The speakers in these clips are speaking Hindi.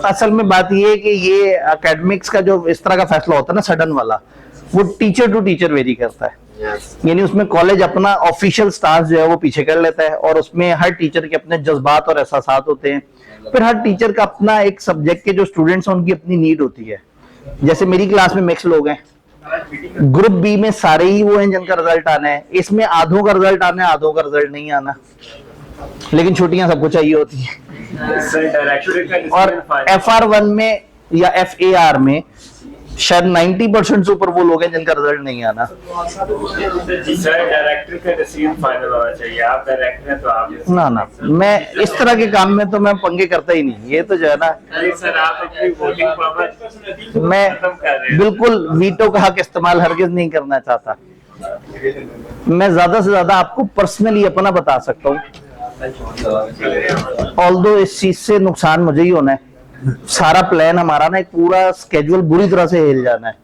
असल में बात ये है कि ये एकेडमिक्स का जो इस तरह का फैसला होता है ना सडन वाला, वो टीचर टू टीचर वेरी करता है। यानी उसमें कॉलेज अपना ऑफिशियल स्टाफ जो है वो पीछे कर लेता है, और उसमें हर टीचर के अपने जज्बात और एहसासात होते हैं। फिर हर टीचर का अपना एक सब्जेक्ट के जो स्टूडेंट्स हैं उनकी अपनी नीड होती है। जैसे मेरी क्लास में मिक्स लोग हैं, ग्रुप बी में सारे ही वो हैं जिनका रिजल्ट आना है, इसमें आधों का रिजल्ट आना है, आधों का रिजल्ट नहीं आना, लेकिन छुट्टियां सबको चाहिए होती हैं। और FR1 में या FAR में शायद 90% से ऊपर वो लोग हैं जिनका रिजल्ट नहीं आना। सर डायरेक्टर का डिसीजन फाइनल होना चाहिए, आप डायरेक्टर हैं तो आप ना मैं इस तरह के काम में तो मैं पंगे करता ही नहीं। ये तो जो है ना, सर आप अपनी वोटिंग पावर मैं बिल्कुल वीटो का हक इस्तेमाल हरगिज नहीं करना चाहता। मैं ज्यादा से ज्यादा आपको पर्सनली अपना बता सकता हूँ, ऑल्दो इस चीज से नुकसान मुझे ही होना है। सारा प्लान हमारा ना, एक पूरा स्केड्यूल बुरी तरह से हिल जाना है।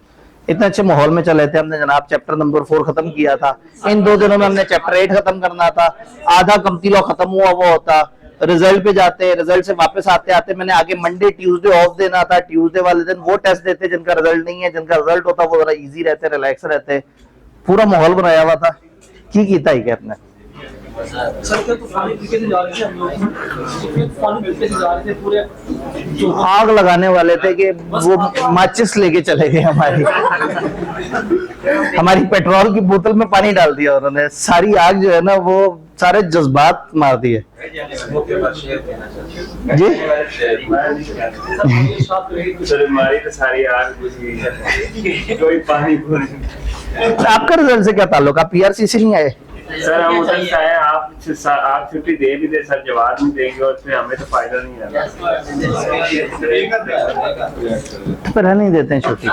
इतने अच्छे माहौल में चले थे, हमने जनाब चैप्टर नंबर 4 खत्म किया था, इन 2 दिनों में हमने चैप्टर 8 खत्म करना था, आधा कम्प्लीट लॉ खत्म हुआ वो होता, रिजल्ट पे जाते, रिजल्ट से वापस आते आते मैंने आगे मंडे ट्यूसडे ऑफ देना था, ट्यूसडे वाले दिन वो टेस्ट देते जिनका रिजल्ट नहीं है, जिनका रिजल्ट होता वो जरा इजी रहते, रिलैक्स रहते। पूरा माहौल बनाया हुआ था, की था ही क्या अपने। आग लगाने वाले थे कि वो माचिस लेके चले गए हमारी पेट्रोल की बोतल में पानी डाल दिया उन्होंने। सारी आग जो है ना, वो सारे जज्बात मार दिए जी। आपका रिजल्ट से क्या ताल्लुक? आप PRC से नहीं आए? सर हम उधर से आए, आप छुट्टी दे भी दे सर, जवाब नहीं देंगे और फिर हमें तो फायदा नहीं है। पर नहीं देते हैं छुट्टी।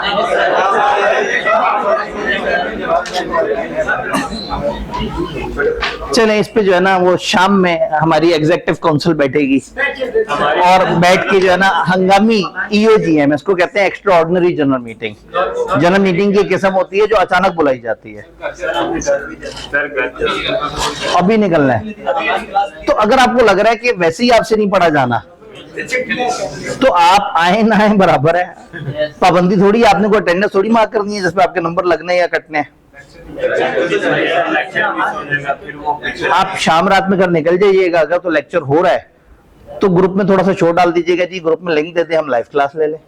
चले इस पे जो है ना, वो शाम में हमारी एग्जीक्यूटिव काउंसिल बैठेगी और बैठ के जो है ना हंगामी EOGM, इसको कहते हैं extra ordinary general meeting. General meeting की किस्म होती है जो अचानक बुलाई जाती है। अभी निकलना है, तो अगर आपको लग रहा है कि वैसे ही आपसे नहीं पढ़ा जाना, तो आप आए ना आए बराबर है। पाबंदी थोड़ी, आपने कोई अटेंडेंस थोड़ी मार्क करनी है जिसपे आपके नंबर लगने या कटने हैं। आप शाम रात में घर निकल जाइएगा, अगर तो लेक्चर हो रहा है तो ग्रुप में थोड़ा सा शो डाल दीजिएगा जी, ग्रुप में लिंक देते हैं, हम लाइव क्लास ले लें।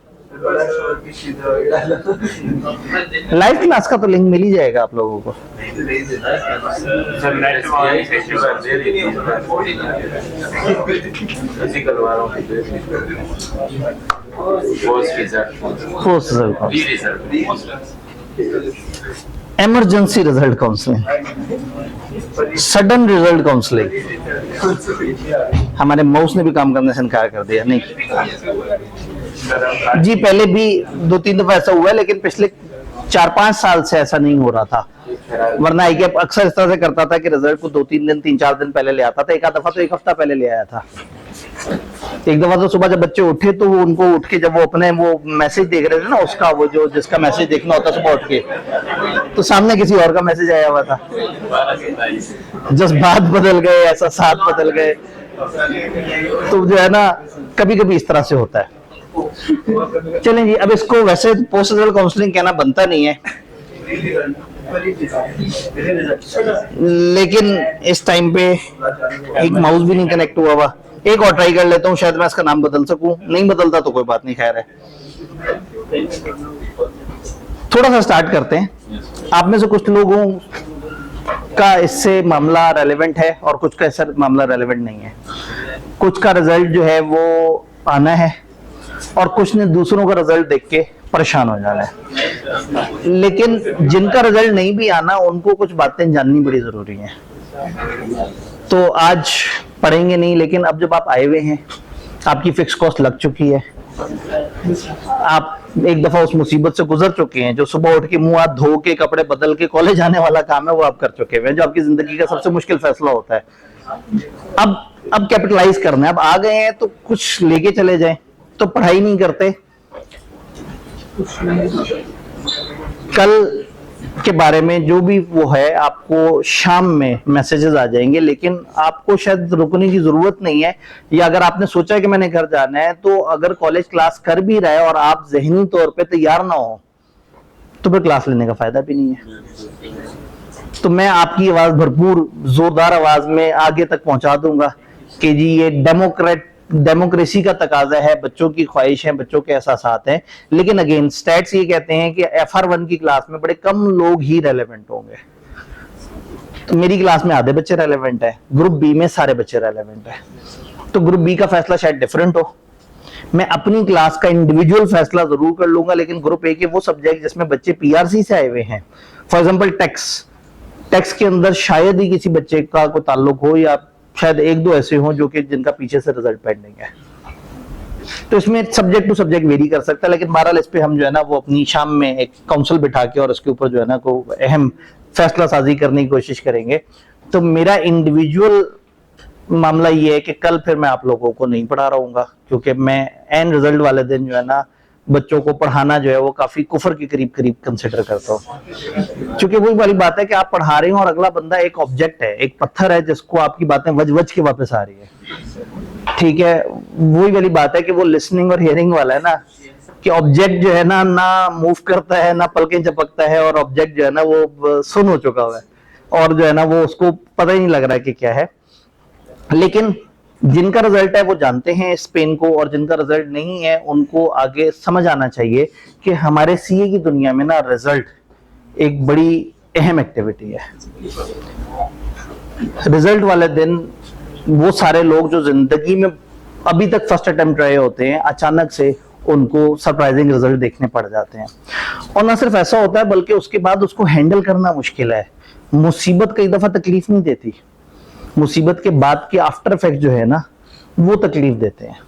लाइव क्लास का तो लिंक मिल ही जाएगा आप लोगों को। Emergency result counselling, sudden result counselling. हमारे माउस ने भी काम करने से इनकार कर दिया। नहीं जी, पहले भी 2-3 दफा ऐसा हुआ है, लेकिन पिछले 4-5 साल से ऐसा नहीं हो रहा था। वरना ICAP अक्सर इस तरह से करता था कि रिजल्ट को 2-3 दिन 3-4 दिन पहले ले आता था। एक आध दफा तो 1 हफ्ता पहले ले आया था। एक दफा तो सुबह जब बच्चे उठे तो वो उनको उठ के जब वो अपने वो मैसेज देख रहे थे ना, उसका वो जो जिसका मैसेज देखना होता सुबह उठ के, तो सामने किसी और का मैसेज आया हुआ था। जज्बात बदल गए, एहसासात बदल गए। तो जो है ना, कभी कभी इस तरह से होता है। चलें जी, अब इसको वैसे पोस्ट रिजल्ट काउंसलिंग कहना बनता नहीं है, लेकिन इस टाइम पे एक माउस भी नहीं कनेक्ट हुआ हुआ। एक और ट्राई कर लेता हूँ, शायद मैं इसका नाम बदल सकूं। नहीं बदलता तो कोई बात नहीं, खैर है। थोड़ा सा स्टार्ट करते हैं। आप में से कुछ लोगों का इससे मामला रेलेवेंट है और कुछ का इससे मामला रेलेवेंट नहीं है। कुछ का रिजल्ट जो है वो आना है और कुछ ने दूसरों का रिजल्ट देख के परेशान हो जाना है। लेकिन जिनका रिजल्ट नहीं भी आना, उनको कुछ बातें जाननी बड़ी जरूरी हैं। तो आज पढ़ेंगे नहीं, लेकिन अब जब आप आए हुए हैं, आपकी फिक्स कॉस्ट लग चुकी है, आप एक दफा उस मुसीबत से गुजर चुके हैं, जो सुबह उठ के मुंह हाथ धो के कपड़े बदल के कॉलेज आने वाला काम है वो आप कर चुके हैं, जो आपकी जिंदगी का सबसे मुश्किल फैसला होता है। अब कैपिटलाइज करना है। अब आ गए हैं तो कुछ लेके चले जाएं। तो पढ़ाई नहीं करते, कल के बारे में जो भी वो है आपको शाम में मैसेजेस आ जाएंगे, लेकिन आपको शायद रुकने की जरूरत नहीं है। या अगर आपने सोचा कि मैंने घर जाना है, तो अगर कॉलेज क्लास कर भी रहा है और आप जहनी तौर पे तैयार ना हो तो फिर क्लास लेने का फायदा भी नहीं है। तो मैं आपकी आवाज भरपूर जोरदार आवाज में आगे तक पहुंचा दूंगा कि जी ये डेमोक्रेसी का तकाजा है, बच्चों की ख्वाहिश है, बच्चों के एहसासात हैं। लेकिन अगेन स्टैट्स ये कहते हैं कि FR1 की क्लास में बड़े कम लोग ही रेलेवेंट होंगे। तो मेरी क्लास में आधे बच्चे रेलेवेंट है, ग्रुप बी में सारे बच्चे रेलेवेंट है। तो ग्रुप बी का फैसला शायद डिफरेंट हो, मैं अपनी क्लास का इंडिविजुअल फैसला जरूर कर लूंगा। लेकिन ग्रुप ए के वो सब्जेक्ट जिसमें बच्चे PRC से आए हुए हैं, फॉर एग्जाम्पल टैक्स के अंदर शायद ही किसी बच्चे का कोई ताल्लुक हो, या शायद एक दो ऐसे हों जो कि जिनका पीछे से रिजल्ट पेंडिंग है। तो इसमें सब्जेक्ट टू सब्जेक्ट वेरी कर सकता है। लेकिन बहरहाल इस पे हम जो है ना वो अपनी शाम में एक काउंसिल बिठा के और इसके ऊपर जो है ना को अहम फैसला साजी करने की कोशिश करेंगे। तो मेरा इंडिविजुअल मामला ये है कि कल फिर मैं आप लोगों को नहीं पढ़ा रहूंगा, क्योंकि मैं एंड रिजल्ट वाले दिन जो है ना बच्चों को पढ़ाना जो है वो काफी कुफर के करीब करीब कंसिडर करता हूँ। क्योंकि वही वाली बात है कि आप पढ़ा रहे हो और अगला बंदा एक ऑब्जेक्ट है, एक पत्थर है जिसको आपकी बातें वज वज के वापस आ रही है। ठीक है, वही वाली बात है कि वो लिसनिंग और हियरिंग वाला है ना, कि ऑब्जेक्ट जो है ना मूव करता है, ना पलकें झपकता है, और ऑब्जेक्ट जो है ना वो सुन हो चुका हुआ है और जो है ना वो उसको पता ही नहीं लग रहा है कि क्या है। लेकिन जिनका रिजल्ट है वो जानते हैं इस पेन को, और जिनका रिजल्ट नहीं है उनको आगे समझ आना चाहिए कि हमारे CA की दुनिया में ना रिजल्ट एक बड़ी अहम एक्टिविटी है। रिजल्ट वाले दिन वो सारे लोग जो जिंदगी में अभी तक फर्स्ट अटेम्प्ट रहे होते हैं, अचानक से उनको सरप्राइजिंग रिजल्ट देखने पड़ जाते हैं। और ना सिर्फ ऐसा होता है बल्कि उसके बाद उसको हैंडल करना मुश्किल है। मुसीबत कई दफा तकलीफ नहीं देती, मुसीबत के बाद के आफ्टर इफेक्ट जो है ना वो तकलीफ देते हैं।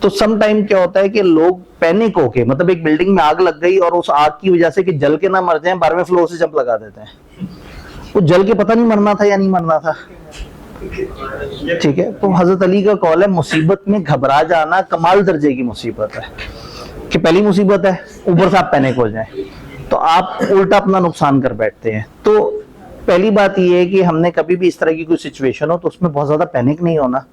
तो सम टाइम क्या होता है कि लोग पैनिक होके, मतलब एक बिल्डिंग में आग लग गई और उस आग की वजह से कि जल के ना मर जाएं 12वें फ्लोर से जंप लगा देते हैं। वो जल के पता नहीं मरना था या नहीं मरना था। ठीक है, तो हजरत अली का कौल है मुसीबत में घबरा जाना कमाल दर्जे की मुसीबत है, कि पहली मुसीबत है ऊपर से आप पैनिक हो जाएं तो आप उल्टा अपना नुकसान कर बैठते हैं। तो पहली बात यह है कि हमने कभी भी इस तरह की कोई सिचुएशन हो तो उसमें बहुत ज्यादा पैनिक नहीं होना।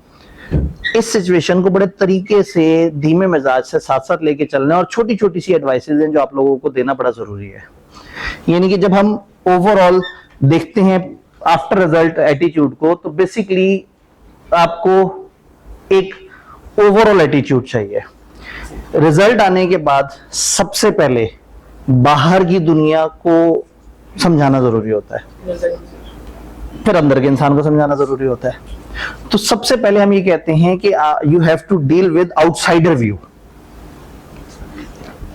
इस सिचुएशन को बड़े तरीके से धीमे मिजाज से साथ साथ लेके चलना है, और छोटी छोटी सी एडवाइसेज हैं जो आप लोगों को देना बड़ा जरूरी है। यानी कि जब हम ओवरऑल देखते हैं आफ्टर रिजल्ट एटीट्यूड को, तो बेसिकली आपको एक ओवरऑल एटीट्यूड चाहिए। रिजल्ट आने के बाद सबसे पहले बाहर की दुनिया को समझाना जरूरी होता है, फिर अंदर के इंसान को समझाना जरूरी होता है। तो सबसे पहले हम ये कहते हैं कि you have to deal with outsider view.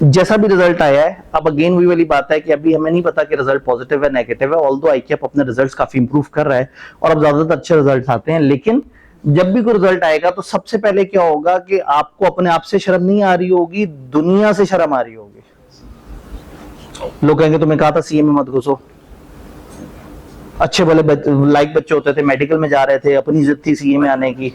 जैसा भी रिजल्ट आया है, अब अगेन वही वाली बात है कि अभी हमें नहीं पता कि रिजल्ट पॉजिटिव है नेगेटिव है, ऑल्दो ICAP अपने रिजल्ट्स काफी इंप्रूव कर रहा है और अब ज्यादातर अच्छे रिजल्ट्स आते हैं। लेकिन जब भी कोई रिजल्ट आएगा तो सबसे पहले क्या होगा कि आपको अपने आप से शर्म नहीं आ रही होगी, दुनिया से शर्म आ रही होगी। लोग कहेंगे तुम्हें कहा था CA में मत घुसो, अच्छे भले लाइक बच्चे होते थे, मेडिकल में जा रहे थे, अपनी जिद थी CA में आने की।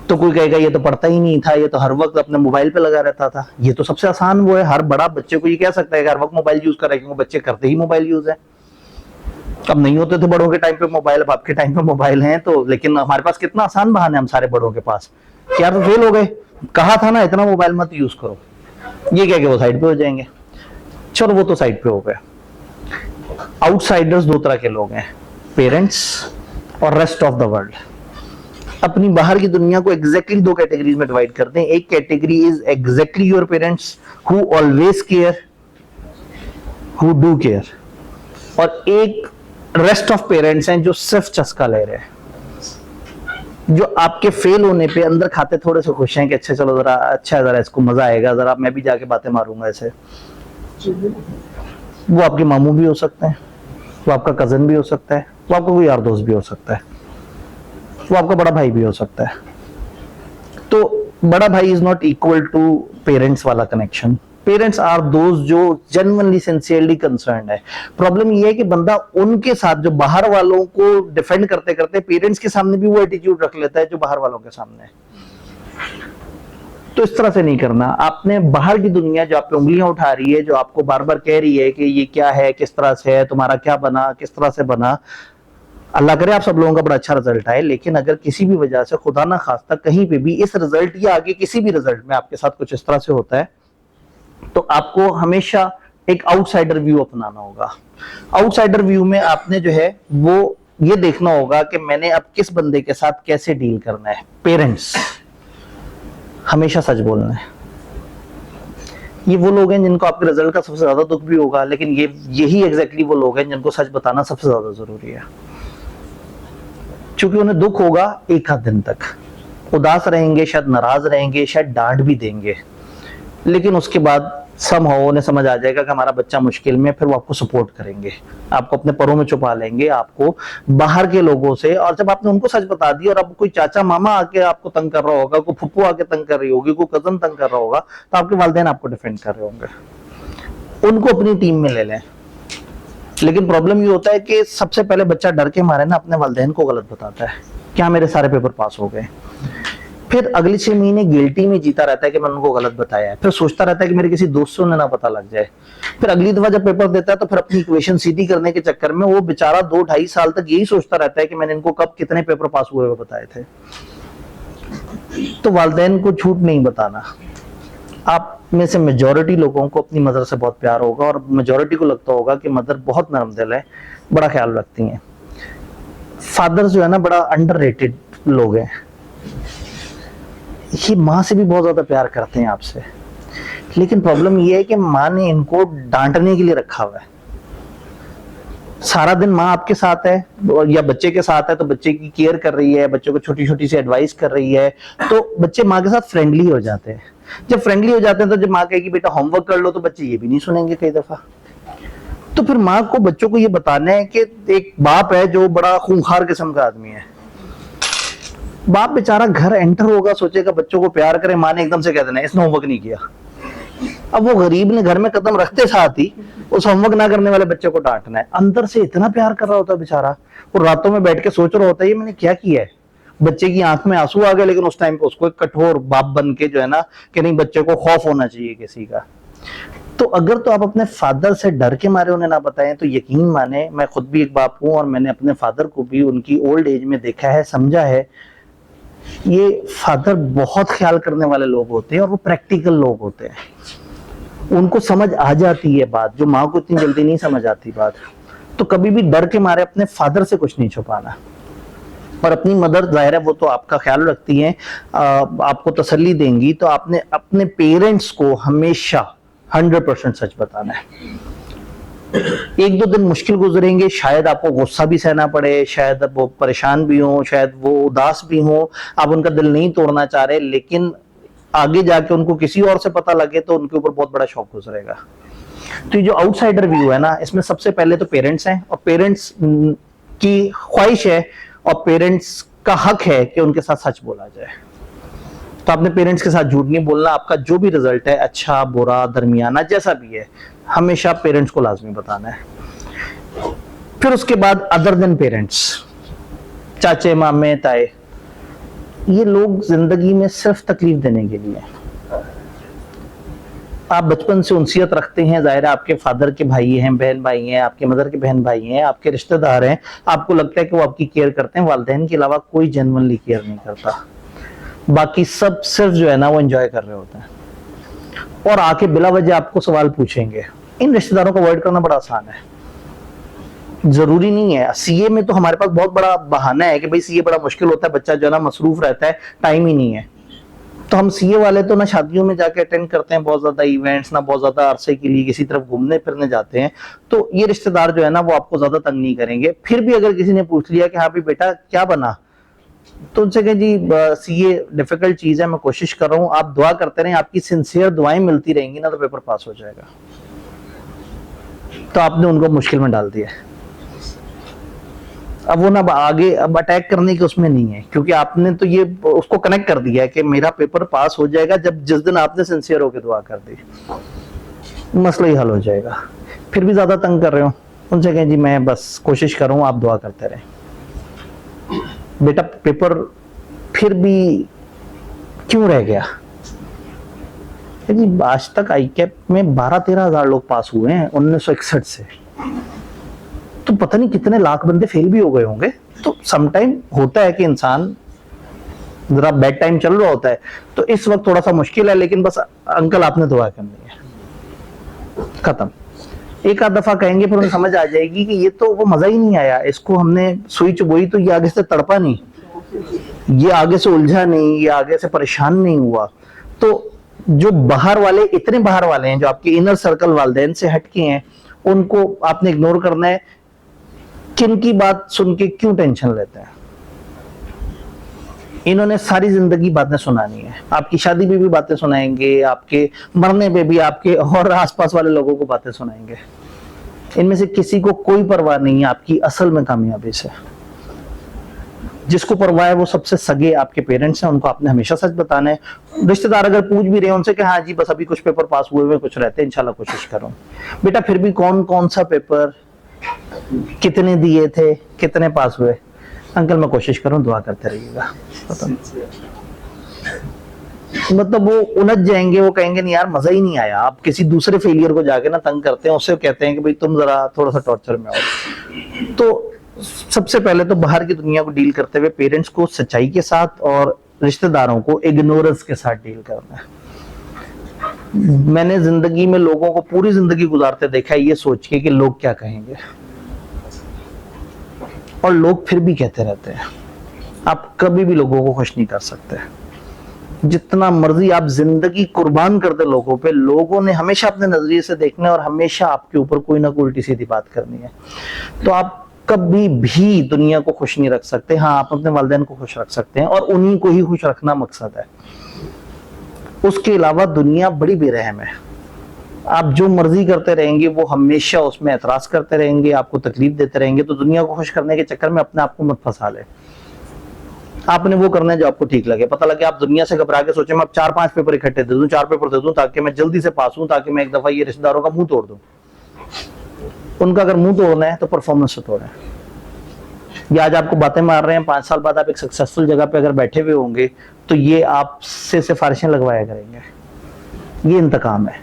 तो कोई कहेगा ये तो पढ़ता ही नहीं था, ये तो हर वक्त अपने मोबाइल पे लगा रहता था। ये तो सबसे आसान वो है, हर बड़ा बच्चे को ये कह सकता है कि हर वक्त मोबाइल यूज कर रहा है, क्योंकि बच्चे करते ही मोबाइल यूज है। अब नहीं होते थे बड़ों के टाइम पे मोबाइल, अब आपके टाइम पे मोबाइल है। तो लेकिन हमारे पास कितना आसान बहाना है हम सारे बड़ों के पास, क्या तो फेल हो गए, कहा था ना इतना मोबाइल मत यूज करो, ये कह के वो साइड पे हो जाएंगे। चलो वो तो साइड पे हो गए। आउटसाइडर्स दो तरह के लोग हैं, पेरेंट्स और रेस्ट ऑफ द वर्ल्ड। अपनी बाहर की दुनिया को एग्जैक्टली दो कैटेगरीज में डिवाइड करते हैं। एक category is exactly your parents who always care, who do care, और एक रेस्ट ऑफ पेरेंट्स हैं जो सिर्फ चस्का ले रहे हैं, जो आपके फेल होने पे अंदर खाते थोड़े से खुश हैं कि अच्छा चलो जरा अच्छा है, जरा इसको मजा आएगा, जरा मैं भी जाके बातें मारूंगा ऐसे। वो आपके मामू भी हो सकते हैं, वो आपका कजन भी हो सकता है, वो आपका कोई यार दोस्त भी हो सकता है, वो आपका बड़ा भाई भी हो सकता है। तो बड़ा भाई is not equal to parents वाला कनेक्शन। पेरेंट्स आर दोस्त जो जेन्युइनली सिंसियरली कंसर्न्ड है। प्रॉब्लम ये है कि बंदा उनके साथ जो बाहर वालों को डिफेंड करते करते पेरेंट्स के सामने भी वो एटीट्यूड रख लेता है जो बाहर वालों के सामने है। तो इस तरह से नहीं करना। आपने बाहर की दुनिया जो आप पे उंगलियां उठा रही है, जो आपको बार बार कह रही है कि ये क्या है, किस तरह से है, तुम्हारा क्या बना, किस तरह से बना, अल्लाह करे आप सब लोगों का बड़ा अच्छा रिजल्ट आए, लेकिन अगर किसी भी वजह से खुदा ना खास्ता कहीं पे भी इस रिजल्ट या आगे किसी भी रिजल्ट में आपके साथ कुछ इस तरह से होता है, तो आपको हमेशा एक आउटसाइडर व्यू अपनाना होगा। आउटसाइडर व्यू में आपने जो है वो ये देखना होगा कि मैंने अब किस बंदे के साथ कैसे डील करना है। पेरेंट्स, हमेशा सच बोलना है। ये वो लोग हैं जिनको आपके रिजल्ट का सबसे ज्यादा दुख भी होगा, लेकिन यही एग्जैक्टली वो लोग हैं जिनको सच बताना सबसे ज्यादा जरूरी है, क्योंकि उन्हें दुख होगा एक आध दिन तक, उदास रहेंगे, शायद नाराज रहेंगे, शायद डांट भी देंगे, लेकिन उसके बाद समहाउ उन्हें समझ आ जाएगा कि हमारा बच्चा मुश्किल में, फिर वो आपको सपोर्ट करेंगे, आपको अपने परों में छुपा लेंगे, आपको बाहर के लोगों से। और जब आपने उनको सच बता दी और अब कोई चाचा मामा आके आपको तंग कर रहा होगा, कोई फुप्पू आके तंग कर रही होगी, कोई कजन तंग कर रहा होगा, तो आपके वालिदैन आपको डिफेंड कर रहे होंगे। उनको अपनी टीम में ले लें। लेकिन प्रॉब्लम ये होता है कि सबसे पहले बच्चा डर के मारे ना अपने वालिदैन को गलत बताता है, क्या मेरे सारे पेपर पास हो गए। फिर अगले 6 महीने गिल्टी में जीता रहता है कि मैंने उनको गलत बताया है, फिर सोचता रहता है कि मेरे किसी दोस्त से उन्हें ना पता लग जाए। फिर अगली दफा जब पेपर देता है तो फिर अपनी इक्वेशन सीधी करने के चक्कर में वो बेचारा 2-2.5 साल तक यही सोचता रहता है कि मैंने इनको कब कितने पेपर पास हुए हुए बताए थे। तो वालिदैन को झूठ नहीं बताना। आप में से मेजॉरिटी लोगों को अपनी मदर से बहुत प्यार होगा और मेजॉरिटी को लगता होगा कि मदर बहुत नरम दिल है, बड़ा ख्याल रखती हैं। फादर जो है ना बड़ा अंडररेटेड लोग हैं, ये माँ से भी बहुत ज्यादा प्यार करते हैं आपसे, लेकिन प्रॉब्लम ये है कि माँ ने इनको डांटने के लिए रखा हुआ है। सारा दिन माँ आपके साथ है या बच्चे के साथ है तो बच्चे की केयर कर रही है, बच्चों को छोटी छोटी सी एडवाइस कर रही है, तो बच्चे माँ के साथ फ्रेंडली हो जाते हैं। जब फ्रेंडली हो जाते हैं तो जब माँ कहेगी बेटा होमवर्क कर लो, तो बच्चे ये भी नहीं सुनेंगे कई दफा। तो फिर माँ को बच्चों को ये बताना है कि एक बाप है जो बड़ा खूंखार किस्म का आदमी है। बाप बेचारा घर एंटर होगा, सोचेगा बच्चों को प्यार करे, माँ ने एकदम से कह देना इसने होमवर्क नहीं किया। अब वो गरीब ने घर में कदम रखते साथ ही उस होमवर्क ना करने वाले बच्चे को डांटना है। अंदर से इतना प्यार कर रहा होता है बेचारा, वो रातों में बैठ के सोच रहा होता है ये मैंने क्या किया है। बच्चे की आंख में आंसू आ गए, लेकिन उस टाइम पे उसको एक कठोर बाप बन के जो है ना कि नहीं, बच्चे को खौफ होना चाहिए किसी का। तो अगर तो आप अपने फादर से डर के मारे उन्हें ना बताएं, तो यकीन माने, मैं खुद भी एक बाप हूं और मैंने अपने फादर को भी उनकी ओल्ड एज में देखा है, समझा है। ये फादर बहुत ख्याल करने वाले लोग होते हैं और वो प्रैक्टिकल लोग होते हैं, उनको समझ आ जाती है बात जो माँ को इतनी जल्दी नहीं समझ आती बात। तो कभी भी डर के मारे अपने फादर से कुछ नहीं छुपाना। और अपनी मदर जाहिर है वो तो आपका ख्याल रखती हैं, आपको तसल्ली देंगी, तो आपने अपने पेरेंट्स को हमेशा 100% सच बताना है। 1-2 दिन मुश्किल गुजरेंगे, शायद आपको गुस्सा भी सहना पड़े, शायद वो परेशान भी हो, शायद वो उदास भी हो, आप उनका दिल नहीं तोड़ना चाह रहे, लेकिन आगे जाके उनको किसी और से पता लगे तो उनके ऊपर बहुत बड़ा शौक गुजरेगा। तो ये जो आउटसाइडर व्यू है ना, इसमें सबसे पहले तो पेरेंट्स हैं, और पेरेंट्स की ख्वाहिश है और पेरेंट्स का हक है कि उनके साथ सच बोला जाए। तो आपने पेरेंट्स के साथ झूठ नहीं बोलना। आपका जो भी रिजल्ट है, अच्छा बुरा दरमियाना जैसा भी है, हमेशा पेरेंट्स को लाजमी बताना है। फिर उसके बाद अदर देन पेरेंट्स, चाचे मामे ताए, ये लोग जिंदगी में सिर्फ तकलीफ देने के लिए। आप बचपन से उनसियत रखते हैं, जाहिर है आपके फादर के भाई हैं, बहन भाई हैं, आपके मदर के बहन भाई हैं, आपके रिश्तेदार हैं, आपको लगता है कि वो आपकी केयर करते हैं। वालिदैन के अलावा कोई जेन्युइनली केयर नहीं करता, बाकी सब सिर्फ जो है ना वो एंजॉय कर रहे होते हैं, और आके बिला वजह आपको सवाल पूछेंगे। इन रिश्तेदारों को अवॉइड करना बड़ा आसान है, जरूरी नहीं है। सीए में तो हमारे पास बहुत बड़ा बहाना है कि भाई सीए बड़ा मुश्किल होता है, बच्चा जो है ना मसरूफ रहता है, टाइम ही नहीं है। तो हम सीए वाले तो ना शादियों में जाके अटेंड करते हैं बहुत ज्यादा इवेंट्स, ना बहुत ज्यादा अरसे के लिए किसी तरफ घूमने फिरने जाते हैं, तो ये रिश्तेदार जो है ना वो आपको ज्यादा तंग नहीं करेंगे। फिर भी अगर किसी ने पूछ लिया कि हाँ भी बेटा क्या बना, तो उनसे कहें जी सीए डिफिकल्ट चीज है, मैं कोशिश कर रहा हूँ, आप दुआ करते रहें, आपकी सिंसियर दुआएं मिलती रहेंगी ना तो पेपर पास हो जाएगा। तो आपने उनको मुश्किल में डाल दिया। अब वो ना आगे अब अटैक करने की उसमें नहीं है, क्योंकि आपने तो ये उसको कनेक्ट कर दिया है कि मेरा पेपर पास हो जाएगा जब जिस दिन आपने सिंसियर होकर दुआ कर दी, मसला ही हल हो जाएगा। फिर भी ज्यादा तंग कर रहे हो, उनसे कहें जी मैं बस कोशिश कर रहा हूँ, आप दुआ करते रहें। बेटा पेपर फिर भी क्यों रह गया, जी आज तक आईकेप में 12-13 हजार लोग पास हुए हैं 1961 से, तो पता नहीं कितने लाख बंदे फेल भी हो गए होंगे। तो समटाइम होता है कि इंसान जरा बैड टाइम चल रहा होता है, तो इस वक्त थोड़ा सा मुश्किल है, लेकिन बस अंकल आपने दुआ करनी है, खत्म। एक आध दफा कहेंगे फिर उन्हें समझ आ जाएगी कि ये तो वो मजा ही नहीं आया, इसको हमने सुई चुभोई तो ये आगे से तड़पा नहीं, ये आगे से उलझा नहीं, ये आगे से परेशान नहीं हुआ। तो जो बाहर वाले, इतने बाहर वाले हैं जो आपके इनर सर्कल वालिदैन से हटके हैं, उनको आपने इग्नोर करना है। किन की बात सुन के क्यों टेंशन लेते हैं? इन्होंने सारी जिंदगी बातें सुनानी है, आपकी शादी में भी बातें सुनाएंगे, आपके मरने पे भी आपके और आसपास वाले लोगों को बातें सुनाएंगे। इनमें से किसी को कोई परवाह नहीं है आपकी असल में कामयाबी से। जिसको परवाह है वो सबसे सगे आपके पेरेंट्स हैं, उनको आपने हमेशा सच बताना है। रिश्तेदार अगर पूछ भी रहे हैं उनसे कि हाँ जी बस अभी कुछ पेपर पास हुए हुए कुछ रहते हैं, इंशाल्लाह कोशिश करो। बेटा फिर भी कौन कौन सा पेपर, कितने दिए थे, कितने पास हुए? अंकल मैं कोशिश करूं, दुआ करते रहिएगा। मतलब वो उलझ जाएंगे, वो कहेंगे नहीं यार मजा ही नहीं आया। आप किसी दूसरे फेलियर को जाके ना तंग करते हैं, उससे कहते हैं कि भाई तुम जरा थोड़ा सा टॉर्चर में आओ। तो सबसे पहले तो बाहर की दुनिया को डील करते हुए पेरेंट्स को सच्चाई के साथ और रिश्तेदारों को इग्नोरेंस के साथ डील करना है। मैंने जिंदगी में लोगों को पूरी जिंदगी गुजारते देखा है ये सोच के कि लोग क्या कहेंगे, और लोग फिर भी कहते रहते हैं। आप कभी भी लोगों को खुश नहीं कर सकते, जितना मर्जी आप जिंदगी कुर्बान कर दे लोगों पे, लोगों ने हमेशा अपने नजरिए से देखना है और हमेशा आपके ऊपर कोई ना कोई उल्टी सीधी बात करनी है। तो आप कभी भी दुनिया को खुश नहीं रख सकते। हाँ आप अपने वालिदैन को खुश रख सकते हैं और उन्हीं को ही खुश रखना मकसद है। उसके अलावा दुनिया बड़ी बेरहम है। आप जो मर्जी करते रहेंगे वो हमेशा उसमें एतराज करते रहेंगे, आपको तकलीफ देते रहेंगे। तो दुनिया को खुश करने के चक्कर में अपने आप को मत फंसा ले। आपने वो करना है जो आपको ठीक लगे। पता लगे आप दुनिया से घबरा के सोचे मैं अब 4-5 पेपर इकट्ठे दे दूं, 4 पेपर दे दूं ताकि मैं जल्दी से पास हूं, ताकि मैं एक दफा ये रिश्तेदारों का मुंह तोड़ दूं। उनका अगर मुंह तोड़ना है तो परफॉर्मेंस से तोड़े। या आज आपको बातें मार रहे हैं, 5 साल बाद आप एक सक्सेसफुल जगह पे अगर बैठे हुए होंगे तो ये आपसे सिफारिशें लगवाया करेंगे। ये इंतकाम है,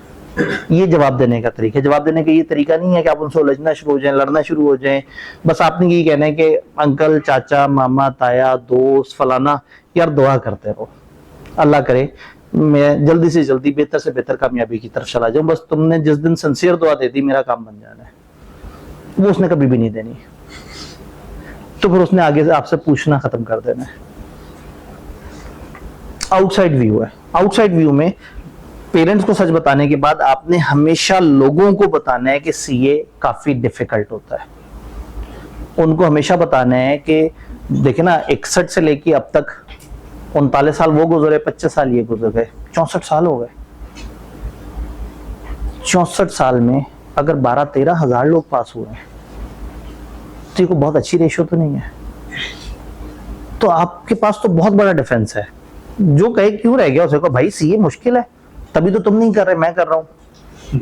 ये जवाब देने का तरीका है। जवाब देने का ये तरीका नहीं है कि आप उनसे उलझना शुरू हो जाएं, लड़ना शुरू हो जाएं। बस आपने यही कहना है कि अंकल, चाचा, मामा, ताया, दोस्त, फलाना, यार दुआ करते रहो, अल्लाह करे मैं जल्दी से जल्दी बेहतर से बेहतर कामयाबी की तरफ चला जाऊं। बस तुमने जिस दिन सिंसियर दुआ दे दी मेरा काम बन जाना है, वो उसने कभी भी नहीं देनी। तो फिर उसने आगे से आपसे पूछना खत्म कर देना है। आउटसाइड व्यू है। आउटसाइड व्यू में पेरेंट्स को सच बताने के बाद आपने हमेशा लोगों को बताना है कि सीए काफी डिफिकल्ट होता है। उनको हमेशा बताना है कि देखे ना 61 से लेके अब तक 39 साल वो गुजरे, 25 साल ये गुजर गए, 64 साल हो गए। 64 साल में अगर 12-13 हजार लोग पास हुए हैं तो ये बहुत अच्छी रेशियो तो नहीं है। तो आपके पास तो बहुत बड़ा डिफेंस है। जो कहे क्यों रह गया उसे को भाई सीए मुश्किल है, तभी तो तुम नहीं कर रहे, मैं कर रहा हूं।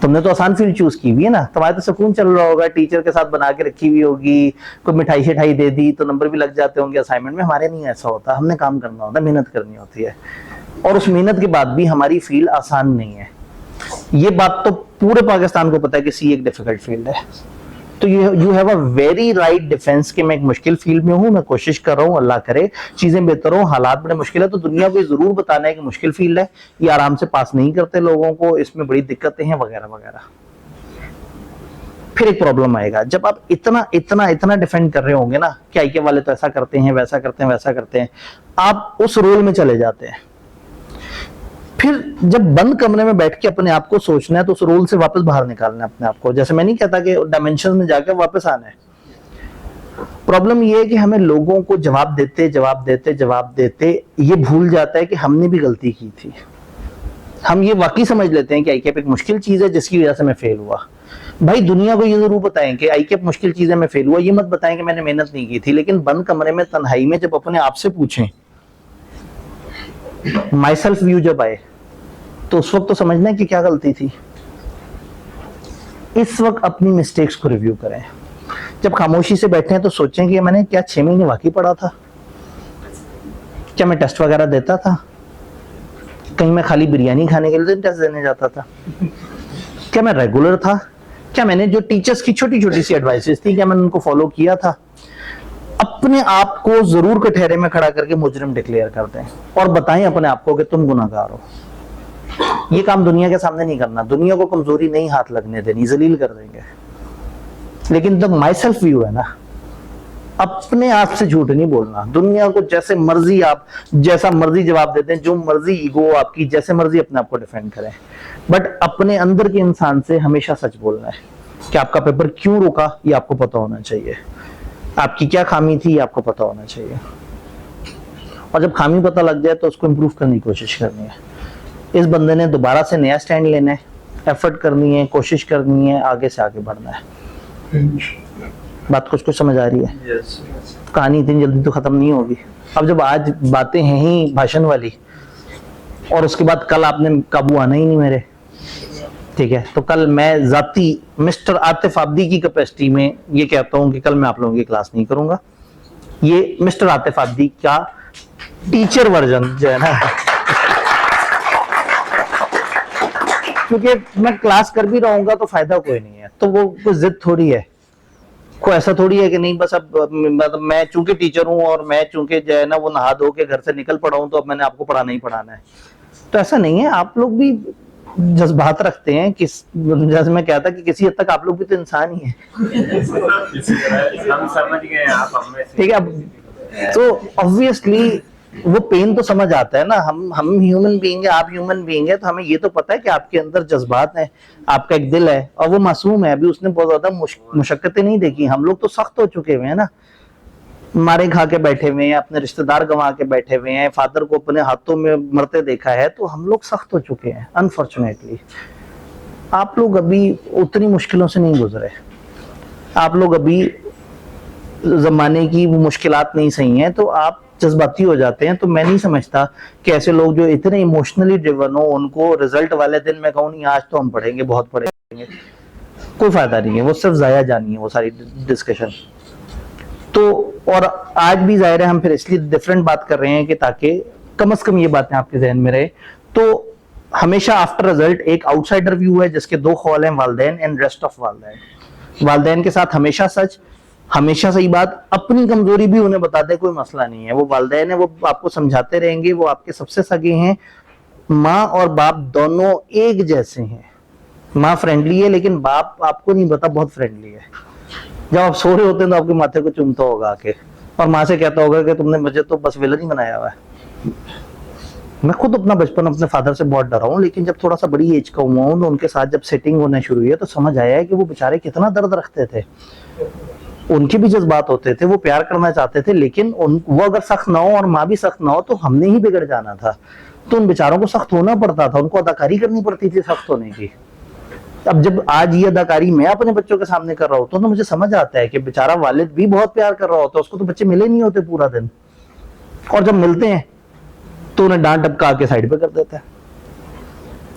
तुमने तो आसान फील्ड चूज की हुई है ना, तुम्हारे तो सुकून चल रहा होगा, टीचर के साथ बना के रखी हुई होगी, कोई मिठाई शिठाई दे दी तो नंबर भी लग जाते होंगे असाइनमेंट में। हमारे नहीं ऐसा होता, हमने काम करना होता है, मेहनत करनी होती है, और उस मेहनत के बाद भी हमारी फील्ड आसान नहीं है। ये बात तो पूरे पाकिस्तान को पता है कि सी एक डिफिकल्ट फील्ड है। तो you have a very right defence कि मैं एक मुश्किल फील्ड में हूं, मैं कोशिश कर रहा हूं, अल्लाह करे चीजें बेहतर हो, हालात बड़े मुश्किल है। तो दुनिया को जरूर बताना है कि मुश्किल फील्ड है, ये आराम से पास नहीं करते लोगों को, इसमें बड़ी दिक्कतें हैं वगैरह वगैरह। फिर एक प्रॉब्लम आएगा जब आप इतना इतना इतना डिफेंड कर रहे होंगे ना कि आईके वाले तो ऐसा करते हैं, वैसा करते हैं, वैसा करते हैं, आप उस रोल में चले जाते हैं। फिर जब बंद कमरे में बैठ के अपने आप को सोचना है तो उस रोल से वापस बाहर निकालना है अपने आप को। जैसे मैं नहीं कहता कि डायमेंशन में जाकर वापस आना है। प्रॉब्लम ये है कि हमें लोगों को जवाब देते ये भूल जाता है कि हमने भी गलती की थी। हम ये वाकई समझ लेते हैं कि आईकेप एक मुश्किल चीज है जिसकी वजह से मैं फेल हुआ। भाई दुनिया को ये जरूर बताएं कि आईकेप मुश्किल चीज है, मैं फेल हुआ। ये मत बताएं कि मैंने मेहनत नहीं की थी। लेकिन बंद कमरे में तन्हाई में जब अपने आप से पूछें, माई सेल्फ व्यू जब आए, तो उस वक्त तो समझना है कि क्या गलती थी। इस वक्त अपनी मिस्टेक्स को रिव्यू करें। जब खामोशी से बैठे हैं तो सोचें कि मैंने क्या 6 महीने वाकई पढ़ा था, क्या मैं टेस्ट वगैरह देता था, कहीं मैं खाली बिरयानी खाने के लिए टेस्ट देने जाता था? क्या मैं रेगुलर था? क्या मैंने जो टीचर्स की छोटी छोटी सी एडवाइसेस थी, क्या मैंने उनको फॉलो किया था? अपने आप को जरूर कटहरे में खड़ा करके मुजरिम डिक्लेयर कर दें और बताएं अपने आप को कि तुम गुनाहगार हो। ये काम दुनिया के सामने नहीं करना, दुनिया को कमजोरी नहीं हाथ लगने देनी, जलील कर देंगे। लेकिन जब माई सेल्फ व्यू है ना, अपने आप से झूठ नहीं बोलना। दुनिया को जैसे मर्जी आप जैसा मर्जी जवाब देते हैं, जो मर्जी ईगो आपकी जैसे मर्जी अपने आप को डिफेंड करें, बट अपने अंदर के इंसान से हमेशा सच बोलना है कि आपका पेपर क्यों रुका ये आपको पता होना चाहिए, आपकी क्या खामी थी ये आपको पता होना चाहिए। और जब खामी पता लग जाए तो उसको इम्प्रूव करने की कोशिश करनी है। इस बंदे ने दोबारा से नया स्टैंड लेना है, एफर्ट करनी है, कोशिश करनी है, आगे से आगे बढ़ना है। बात कुछ कुछ समझ आ रही है? कहानी इतनी जल्दी तो खत्म नहीं होगी। अब जब आज बातें हैं ही भाषण वाली और उसके बाद कल आपने काबू आना ही नहीं मेरे, ठीक है, तो कल मैं जाती मिस्टर आतिफ आब्दी की कैपेसिटी में ये कहता हूं कि कल मैं आप लोगों की क्लास नहीं करूंगा। ये मिस्टर आतिफ आब्दी का टीचर वर्जन जो है ना, क्योंकि मैं क्लास कर भी रहूंगा तो फायदा कोई नहीं है। तो वो कोई जिद थोड़ी है, कोई ऐसा थोड़ी है कि नहीं बस अब मतलब मैं चूंकि टीचर हूं और मैं चूंकि जो है ना वो नहा धो के घर से निकल पड़ा हूं तो अब मैंने आपको पढ़ाना ही पढ़ाना है। तो ऐसा नहीं है, आप लोग भी जज्बात रखते हैं। जैसे मैं कहता कि किसी हद तक आप लोग भी तो इंसान ही हैं। हम समझ गए आप हमें, ठीक है। तो ऑब्वियसली वो पेन तो समझ आता है ना, हम ह्यूमन बीइंग है, आप ह्यूमन बीइंग है, तो हमें ये तो पता है कि आपके अंदर जज्बात हैं, आपका एक दिल है और वो मासूम है, अभी उसने बहुत ज्यादा मुशक्कतें नहीं देखी। हम लोग तो सख्त हो चुके हुए हैं ना, मारे खा के बैठे हुए हैं, अपने रिश्तेदार गंवा के बैठे हुए हैं, फादर को अपने हाथों में मरते देखा है, तो हम लोग सख्त हो चुके हैं अनफॉर्चुनेटली। आप लोग अभी उतनी मुश्किलों से नहीं गुजरे, आप लोग अभी जमाने की वो मुश्किलात नहीं सही हैं, तो आप जज्बाती हो जाते हैं। तो मैं नहीं समझता कि ऐसे लोग जो इतने इमोशनली ड्रिवन हो उनको रिजल्ट वाले दिन मैं कहूँ नहीं आज तो हम पढ़ेंगे, बहुत पढ़ेंगे, कोई फायदा नहीं है, वो सिर्फ जाया जानी है वो सारी डिस्कशन। तो और आज भी जाहिर है हम फिर इसलिए डिफरेंट बात कर रहे हैं कि ताकि कम से कम ये बातें आपके जहन में रहे। तो हमेशा आफ्टर रिजल्ट एक आउटसाइडर व्यू है जिसके दो खौल हैं, वालिदैन एंड रेस्ट ऑफ वालिदैन। वालिदैन के साथ हमेशा सच, हमेशा सही बात, अपनी कमजोरी भी उन्हें बता दे, कोई मसला नहीं है। वो वालिदैन है, वो आपको समझाते रहेंगे, वो आपके सबसे सगे हैं। माँ और बाप दोनों एक जैसे हैं। माँ फ्रेंडली है लेकिन बाप आपको नहीं पता बहुत फ्रेंडली है। जब आप सो रहे होते हैं तो आपके माथे को चूमता होगा आके और माँ से कहता होगा कि तुमने मुझे तो बस विलन ही बनाया हुआ है। मैं खुद अपना बचपन अपने फादर से बहुत डरा हूँ, लेकिन जब थोड़ा सा बड़ी एज का हुआ हूँ तो उनके साथ जब सेटिंग होना शुरू हुई है तो समझ आया है कि वो बेचारे कितना दर्द रखते थे। उनके भी जज्बात होते थे, वो प्यार करना चाहते थे, लेकिन वो अगर सख्त ना हो और माँ भी सख्त ना हो तो हमने ही बिगड़ जाना था। तो उन बेचारों को सख्त होना पड़ता था, उनको अदाकारी करनी पड़ती थी सख्त होने की। अब जब आज ये अदाकारी मैं अपने बच्चों के सामने कर रहा होता हूँ तो मुझे समझ आता है कि बेचारा वालिद भी बहुत प्यार कर रहा होता है, उसको तो बच्चे मिले नहीं होते पूरा दिन, और जब मिलते हैं तो उन्हें डांट डपका के साइड पे कर देता है,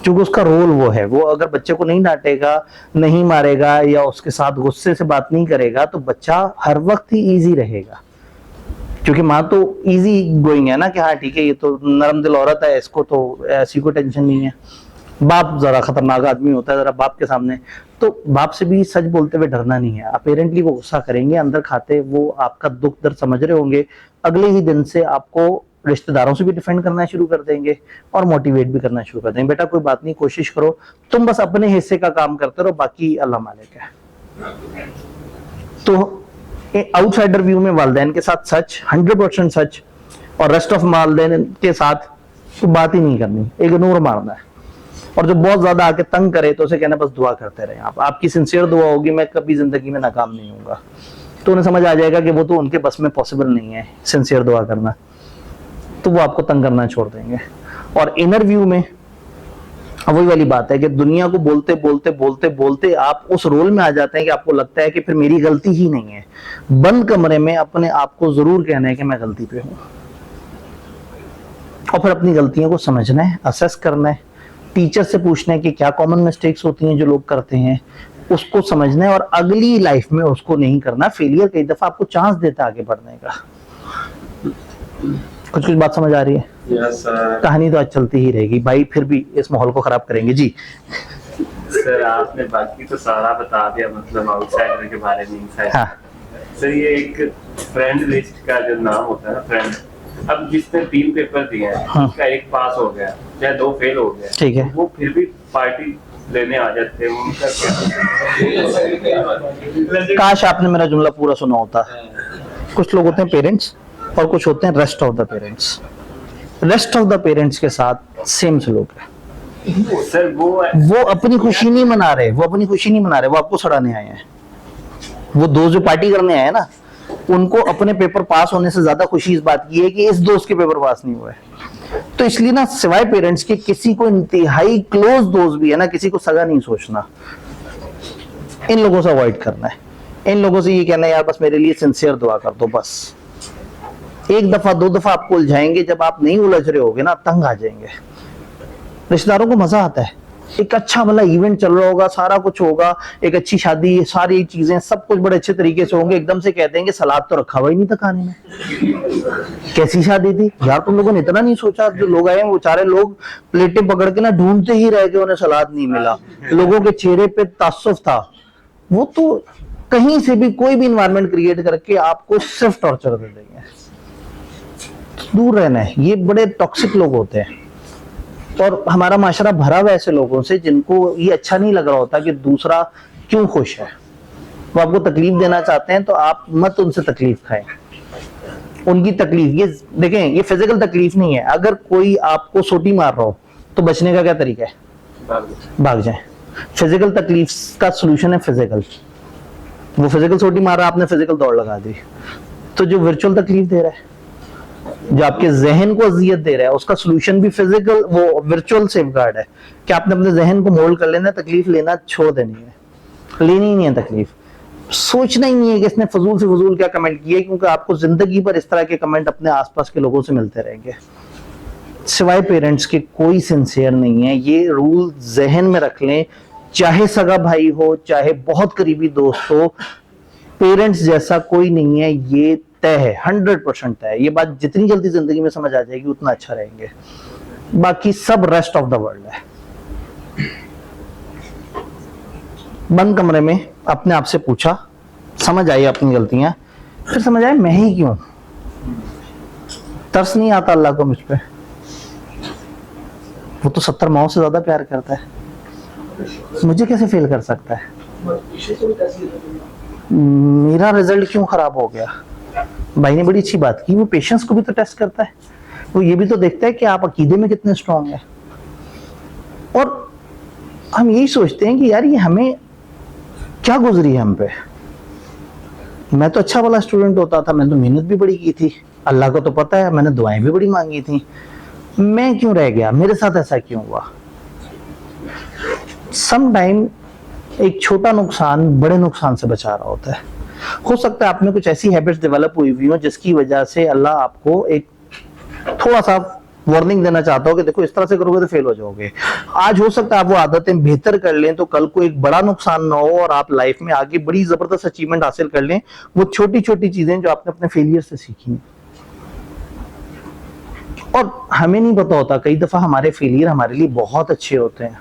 क्योंकि उसका रोल वो है। वो अगर बच्चे को नहीं डांटेगा, नहीं मारेगा या उसके साथ गुस्से से बात नहीं करेगा तो बच्चा हर वक्त ही इजी रहेगा, क्योंकि माँ तो इजी गोइंग है ना कि हाँ ठीक है ये तो नरम दिल औरत है, इसको तो ऐसी कोई टेंशन नहीं है। बाप जरा खतरनाक आदमी होता है, जरा बाप के सामने तो बाप से भी सच बोलते हुए डरना नहीं है। अपेरेंटली वो गुस्सा करेंगे, अंदर खाते वो आपका दुख दर्द समझ रहे होंगे, अगले ही दिन से आपको रिश्तेदारों से भी डिफेंड करना शुरू कर देंगे और मोटिवेट भी करना शुरू कर देंगे। बेटा कोई बात नहीं, कोशिश करो, तुम बस अपने हिस्से का काम करते रहो, बाकी अल्लाह मालिक है। तो आउटसाइडर व्यू में वालिदैन के साथ सच, 100% सच, और रेस्ट ऑफ वालिदैन के साथ तो बात ही नहीं करनी, इग्नोर मारना है। और जो बहुत ज्यादा आके तंग करे तो उसे कहना बस दुआ करते रहे आप, आपकी सिंसियर दुआ होगी, मैं कभी जिंदगी में नाकाम नहीं होऊंगा। तो उन्हें समझ आ जाएगा कि वो तो उनके बस में पॉसिबल नहीं है सिंसियर दुआ करना, तो वो आपको तंग करना छोड़ देंगे। और इनर व्यू में वही वाली बात है कि दुनिया को बोलते बोलते बोलते बोलते आप उस रोल में आ जाते हैं कि आपको लगता है कि फिर मेरी गलती ही नहीं है। बंद कमरे में अपने आप को जरूर कहना है कि मैं गलती पे हूं, और फिर अपनी गलतियों को समझना है, असेस करना है, टीचर से पूछना है कि क्या कॉमन मिस्टेक्स होती हैं जो लोग करते हैं, उसको समझना है और अगली लाइफ में उसको नहीं करना। फेलियर कई दफा आपको चांस देता है आगे बढ़ने का। कुछ बात समझ आ रही है? Yes sir. कहानी तो आज चलती ही रहेगी भाई, फिर भी इस माहौल को खराब करेंगे जी। सर आपने बाकी तो सारा बता दिया, मतलब आउटसाइडर के बारे में, इनसाइडर। हाँ सर ये एक फ्रेंड लिस्ट का जो नाम होता है ना, फ्रेंड, अब जिसने 3 पेपर दिए हैं, हाँ। उसका 1 पास हो गया या 2 फेल हो गया, ठीक है। वो फिर भी पार्टी लेने आ जाते हैं, उनका क्या? काश आपने मेरा जुमला पूरा सुना होता। कुछ लोग होते हैं पेरेंट्स और कुछ होते हैं rest of the parents. Rest of the parents के साथ सेम सलूक है। सर वो अपनी खुशी नहीं मना रहे, वो अपनी खुशी नहीं मना रहे, वो आपको सड़ाने आए हैं। वो दोस्त जो पार्टी करने आए हैं ना, उनको अपने पेपर पास होने से ज्यादा खुशी इस बात की है कि इस दोस्त के पेपर पास नहीं हुए। तो इसलिए ना, सिवाय पेरेंट्स के किसी को इंतहाई क्लोज दोस्त भी है ना, किसी को सगा नहीं सोचना। इन लोगों से अवॉइड करना है। इन लोगों से ये कहना है यार बस मेरे लिए सिंसियर दुआ कर दो बस। 1 दफा 2 दफा आपको उलझाएंगे, जब आप नहीं उलझ रहे होगे ना, तंग आ जाएंगे। रिश्तेदारों को मजा आता है, एक अच्छा भला इवेंट चल रहा होगा, सारा कुछ होगा, एक अच्छी शादी, सारी चीजें सब कुछ बड़े अच्छे तरीके से होंगे, एकदम से कहते हैं कि सलाद तो रखा हुआ ही नहीं था खाने में। कैसी शादी थी यार, तुम लोगों ने इतना नहीं सोचा? जो लोग आए वो सारे लोग प्लेटें पकड़ के ना ढूंढते ही रह गए, उन्हें सलाद नहीं मिला। लोगों के चेहरे पे तासुफ था। वो तो कहीं से भी कोई भी इन्वायरमेंट क्रिएट करके आपको सिर्फ टॉर्चर दे देंगे। दूर रहना है, ये बड़े टॉक्सिक लोग होते हैं। और हमारा माशरा भरा हुआ ऐसे लोगों से जिनको ये अच्छा नहीं लग रहा होता कि दूसरा क्यों खुश है। वो आपको तकलीफ देना चाहते हैं तो आप मत उनसे तकलीफ खाएं। उनकी तकलीफ, ये देखें, ये फिजिकल तकलीफ नहीं है। अगर कोई आपको सोटी मार रहा हो तो बचने का क्या तरीका है? भाग जाएं। फिजिकल तकलीफ का सोल्यूशन है फिजिकल। वो फिजिकल सोटी मार रहा है, आपने फिजिकल दौड़ लगा दी। तो जो वर्चुअल तकलीफ दे रहा है, जो आपके जहन को अजियत दे रहा है, उसका सोल्यूशन भी फिजिकल, वो वर्चुअल सेफगार्ड है कि आपने अपने जहन को मोल्ड कर लेना है, तकलीफ लेना छोड़ देनी है, लेनी ही नहीं है तकलीफ। सोचना ही नहीं है कि इसने फजूल से फजूल क्या कमेंट किया, क्योंकि आपको जिंदगी पर इस तरह के कमेंट अपने आसपास के लोगों से मिलते रहेंगे। सिवाय पेरेंट्स के कोई सिंसियर नहीं है, ये रूल जहन में रख लें। चाहे सगा भाई हो, चाहे बहुत करीबी दोस्त हो, पेरेंट्स जैसा कोई नहीं है, ये तय है, 100% तय है। ये बात जितनी जल्दी जिंदगी में समझ आ जाएगी उतना अच्छा रहेंगे। बाकी सब रेस्ट ऑफ द वर्ल्ड है। बंद कमरे में अपने आप से पूछा, समझ आई अपनी गलतियां, फिर समझ आया मैं ही क्यों। तरस नहीं आता अल्लाह को मुझ पे? वो तो 70 माओं से ज्यादा प्यार करता है, मुझे कैसे फेल कर सकता है? मेरा रिजल्ट क्यों खराब हो गया? भाई ने बड़ी अच्छी बात की, वो पेशेंस को भी तो टेस्ट करता है। वो ये भी तो देखता है कि आप अकीदे में कितने स्ट्रांग हैं। और हम यही सोचते हैं कि यार ये हमें क्या गुजरी है हम पे। मैं तो अच्छा वाला स्टूडेंट होता था, मैंने तो मेहनत भी बड़ी की थी, अल्लाह को तो पता है, मैंने दुआएं भी बड़ी मांगी थी। मैं क्यों रह गया? मेरे साथ ऐसा क्यों हुआ? सम टाइम एक छोटा नुकसान बड़े नुकसान से बचा रहा होता है। हो सकता है आप में कुछ ऐसी हैबिट्स डेवलप हुई हुई हो जिसकी वजह से अल्लाह आपको एक थोड़ा सा वार्निंग देना चाहता हो कि देखो इस तरह से करोगे तो फेल हो जाओगे। आज हो सकता है आप वो आदतें बेहतर कर लें तो कल को एक बड़ा नुकसान ना हो और आप लाइफ में आगे बड़ी जबरदस्त अचीवमेंट हासिल कर लें, वो छोटी छोटी चीजें जो आपने अपने फेलियर से सीखी। और हमें नहीं पता होता, कई दफा हमारे फेलियर हमारे लिए बहुत अच्छे होते हैं।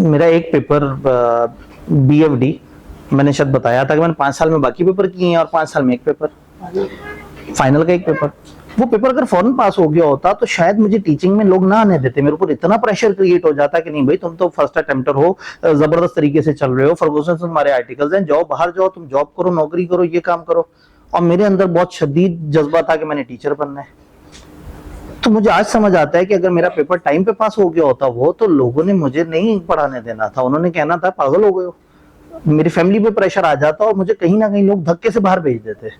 मेरा एक पेपर BFD, मैंने शायद बताया था कि मैंने 5 साल में बाकी पेपर किए हैं और 5 साल में एक पेपर, फाइनल का एक पेपर। वो पेपर अगर फौरन पास हो गया होता तो शायद मुझे टीचिंग में लोग ना आने देते। मेरे ऊपर इतना प्रेशर क्रिएट हो जाता कि नहीं भाई तुम तो फर्स्ट अटेम्प्टर हो, जबरदस्त तरीके से चल रहे हो, फर्गूसन से तुम्हारे आर्टिकल्स हैं, जाओ बाहर जाओ, तुम जॉब करो, नौकरी करो, ये काम करो। और मेरे अंदर बहुत शदीद जज्बा था कि मैंने टीचर बनना है। तो मुझे आज समझ आता है कि अगर मेरा पेपर टाइम पे पास हो गया होता वो, तो लोगों ने मुझे नहीं पढ़ाने देना था, उन्होंने कहना था पागल हो गए हो। मेरी फैमिली पे प्रेशर आ जाता और मुझे कहीं ना कहीं लोग धक्के से बाहर भेज देते।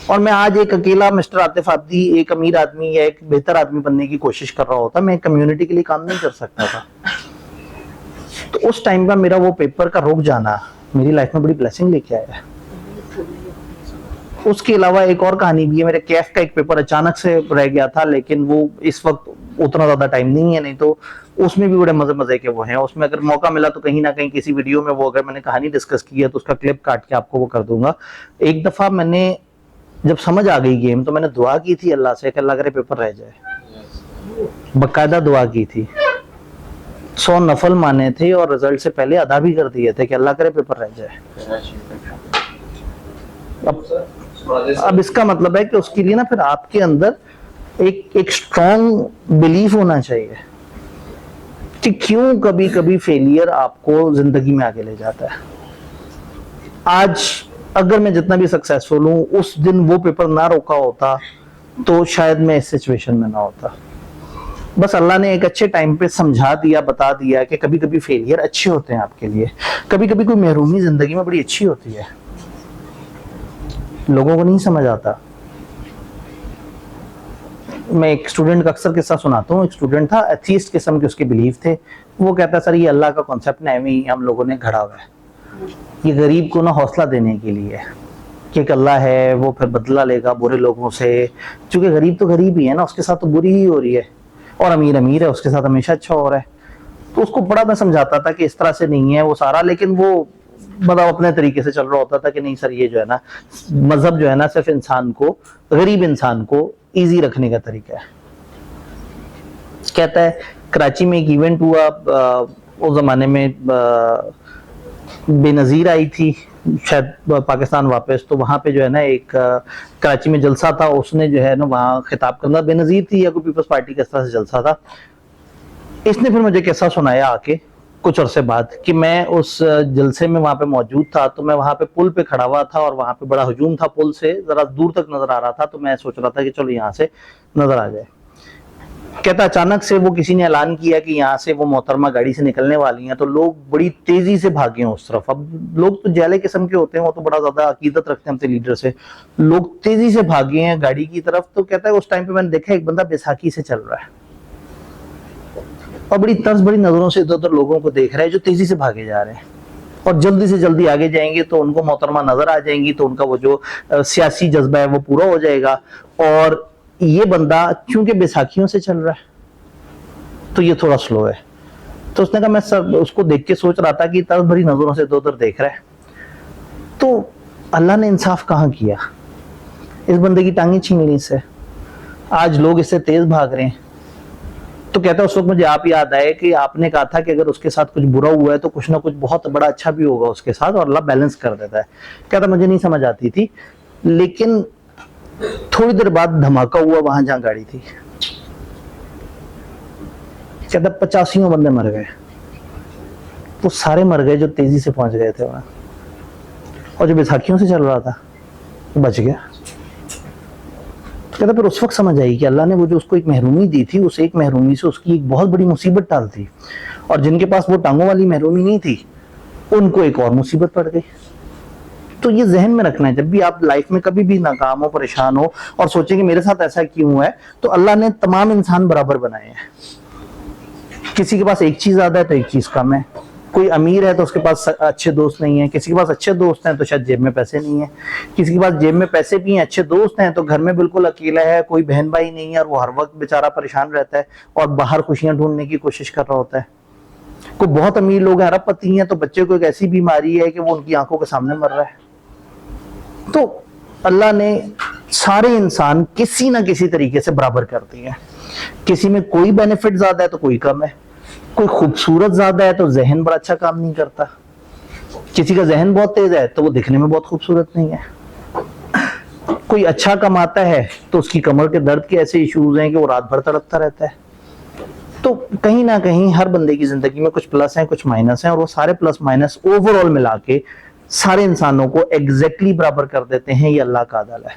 और मैं आज एक अकेला मिस्टर आतिफ आब्दी, एक अमीर आदमी या एक बेहतर आदमी बनने की कोशिश कर रहा होता, मैं कम्युनिटी के लिए काम नहीं कर सकता था। तो उस टाइम का मेरा वो पेपर का रुक जाना मेरी लाइफ में बड़ी ब्लेसिंग लेके आया है। उसके अलावा एक और कहानी भी है, मेरे कैफ का एक पेपर अचानक से रह गया था, लेकिन वो इस वक्त उतना ज्यादा टाइम नहीं है, नहीं तो उसमें भी बड़े मजे मजे के वो हैं। उसमें अगर मौका मिला तो कहीं ना कहीं किसी वीडियो में वो अगर मैंने कहानी डिस्कस की है तो उसका क्लिप काट के आपको वो कर दूंगा। एक दफा मैंने जब समझ आ गई गेम तो मैंने दुआ की थी अल्लाह से कि अल्लाह करे पेपर रह जाए, बकायदा दुआ की थी, 100 नफल माने थे और रिजल्ट से पहले अदा भी कर दिए थे कि अल्लाह करे पेपर रह जाए। अब इसका मतलब है कि उसके लिए ना फिर आपके अंदर एक स्ट्रॉन्ग बिलीफ होना चाहिए कि क्यों कभी कभी फेलियर आपको जिंदगी में आगे ले जाता है। आज अगर मैं जितना भी सक्सेसफुल हूं, उस दिन वो पेपर ना रोका होता तो शायद मैं इस सिचुएशन में ना होता। बस अल्लाह ने एक अच्छे टाइम पे समझा दिया, बता दिया कि कभी कभी फेलियर अच्छे होते हैं आपके लिए, कभी कभी कोई महरूमी जिंदगी में बड़ी अच्छी होती है, लोगों को नहीं समझ आता। मैं एक स्टूडेंट का अक्सर किस्सा सुनाता हूँ। एक स्टूडेंट था, एथीस्ट किस्म के उसके बिलीव थे। वो कहता सर ये अल्लाह का कॉन्सेप्ट ना हम लोगों ने घड़ा हुआ है, ये गरीब को ना हौसला देने के लिए कि एक अल्लाह है वो फिर बदला लेगा बुरे लोगों से, क्योंकि गरीब तो गरीब ही है ना, उसके साथ तो बुरी ही हो रही है, और अमीर अमीर है उसके साथ हमेशा अच्छा हो रहा है। तो उसको बड़ा मैं समझाता था कि इस तरह से नहीं है वो सारा, लेकिन वो मतलब अपने तरीके से चल रहा होता था कि नहीं सर ये जो है ना मजहब जो है ना सिर्फ इंसान को, गरीब इंसान को इजी रखने का तरीका है। कहता है कराची में एक इवेंट हुआ, उस जमाने में बेनजीर आई थी शायद पाकिस्तान वापस, तो वहां पे जो है ना एक कराची में जलसा था, उसने जो है ना वहाँ खिताब करना, बेनजीर थी या कोई पीपल्स पार्टी किस तरह से जलसा था। इसने फिर मुझे कैसा सुनाया आके कुछ अरसे बाद कि मैं उस जलसे में वहां पे मौजूद था, तो मैं वहां पे पुल पे खड़ा हुआ था और वहां पे बड़ा हजूम था, पुल से जरा दूर तक नजर आ रहा था, तो मैं सोच रहा था कि चलो यहाँ से नजर आ जाए। कहता अचानक से वो किसी ने ऐलान किया कि यहाँ से वो मोहतरमा गाड़ी से निकलने वाली हैं, तो लोग बड़ी तेजी से भागे उस तरफ। अब लोग तो जैले किस्म के होते हैं, वो तो बड़ा ज्यादा अकीदत रखते हैं अपने लीडर से, लोग तेजी से भागे हैं गाड़ी की तरफ। तो कहता है उस टाइम पे मैंने देखा एक बंदा बैसाखी से चल रहा है और बड़ी तर्ज बड़ी नजरों से इधर उधर लोगों को देख रहा है जो तेजी से भागे जा रहे हैं, और जल्दी से जल्दी आगे जाएंगे तो उनको मोहतरमा नजर आ जाएंगी, तो उनका वो जो सियासी जज्बा है वो पूरा हो जाएगा। और ये बंदा क्योंकि बैसाखियों से चल रहा है तो ये थोड़ा स्लो है। तो उसने कहा मैं सब उसको देख के सोच रहा था कि तर्ज भरी नजरों से इधर उधर देख रहा है, तो अल्लाह ने इंसाफ कहाँ किया, इस बंदे की टांगे छीन ली इससे, आज लोग इससे तेज भाग रहे हैं। तो कहता है उस वक्त मुझे आप याद आए कि आपने कहा था कि अगर उसके साथ कुछ बुरा हुआ है तो कुछ ना कुछ बहुत बड़ा अच्छा भी होगा उसके साथ, और अल्लाह बैलेंस कर देता है। कहता मुझे नहीं समझ आती थी, लेकिन थोड़ी देर बाद धमाका हुआ वहां जहां गाड़ी थी। कहता 85 बंदे मर गए, वो सारे मर गए जो तेजी से पहुंच गए थे वहां, और जो बैसाखियों से चल रहा था वो बच गया। कहता फिर उस वक्त समझ आई कि अल्लाह ने वो जो उसको एक महरूमी दी थी, उस एक महरूमी से उसकी एक बहुत बड़ी मुसीबत टाल थी, और जिनके पास वो टांगों वाली महरूमी नहीं थी उनको एक और मुसीबत पड़ गई। तो ये जहन में रखना है, जब भी आप लाइफ में कभी भी नाकाम हो, परेशान हो और सोचें कि मेरे साथ ऐसा क्यों है, तो अल्लाह ने तमाम इंसान बराबर बनाए हैं। किसी के पास एक चीज ज्यादा है तो एक चीज कम है, कोई अमीर है तो उसके पास अच्छे दोस्त नहीं है, किसी के पास अच्छे दोस्त हैं तो शायद जेब में पैसे नहीं है, किसी के पास जेब में पैसे भी हैं, अच्छे दोस्त हैं तो घर में बिल्कुल अकेला है, कोई बहन भाई नहीं है और वो हर वक्त बेचारा परेशान रहता है और बाहर खुशियां ढूंढने की कोशिश कर रहा होता है। कोई बहुत अमीर लोग हैं, अरबपति हैं, तो बच्चे को एक ऐसी बीमारी है कि वो उनकी आंखों के सामने मर रहा है। तो अल्लाह ने सारे इंसान किसी ना किसी तरीके से बराबर कर दिए हैं, किसी में कोई बेनिफिट ज्यादा है तो कोई कम है, कोई खूबसूरत ज्यादा है तो जहन बड़ा अच्छा काम नहीं करता, किसी का जहन बहुत तेज है तो वो दिखने में बहुत खूबसूरत नहीं है, कोई अच्छा कमाता है तो उसकी कमर के दर्द के ऐसे इश्यूज हैं कि वो रात भर तड़पता रहता है। तो कहीं ना कहीं हर बंदे की जिंदगी में कुछ प्लस हैं कुछ माइनस हैं, और वो सारे प्लस माइनस ओवरऑल मिला के सारे इंसानों को एग्जैक्टली बराबर कर देते हैं। ये अल्लाह का अदल है,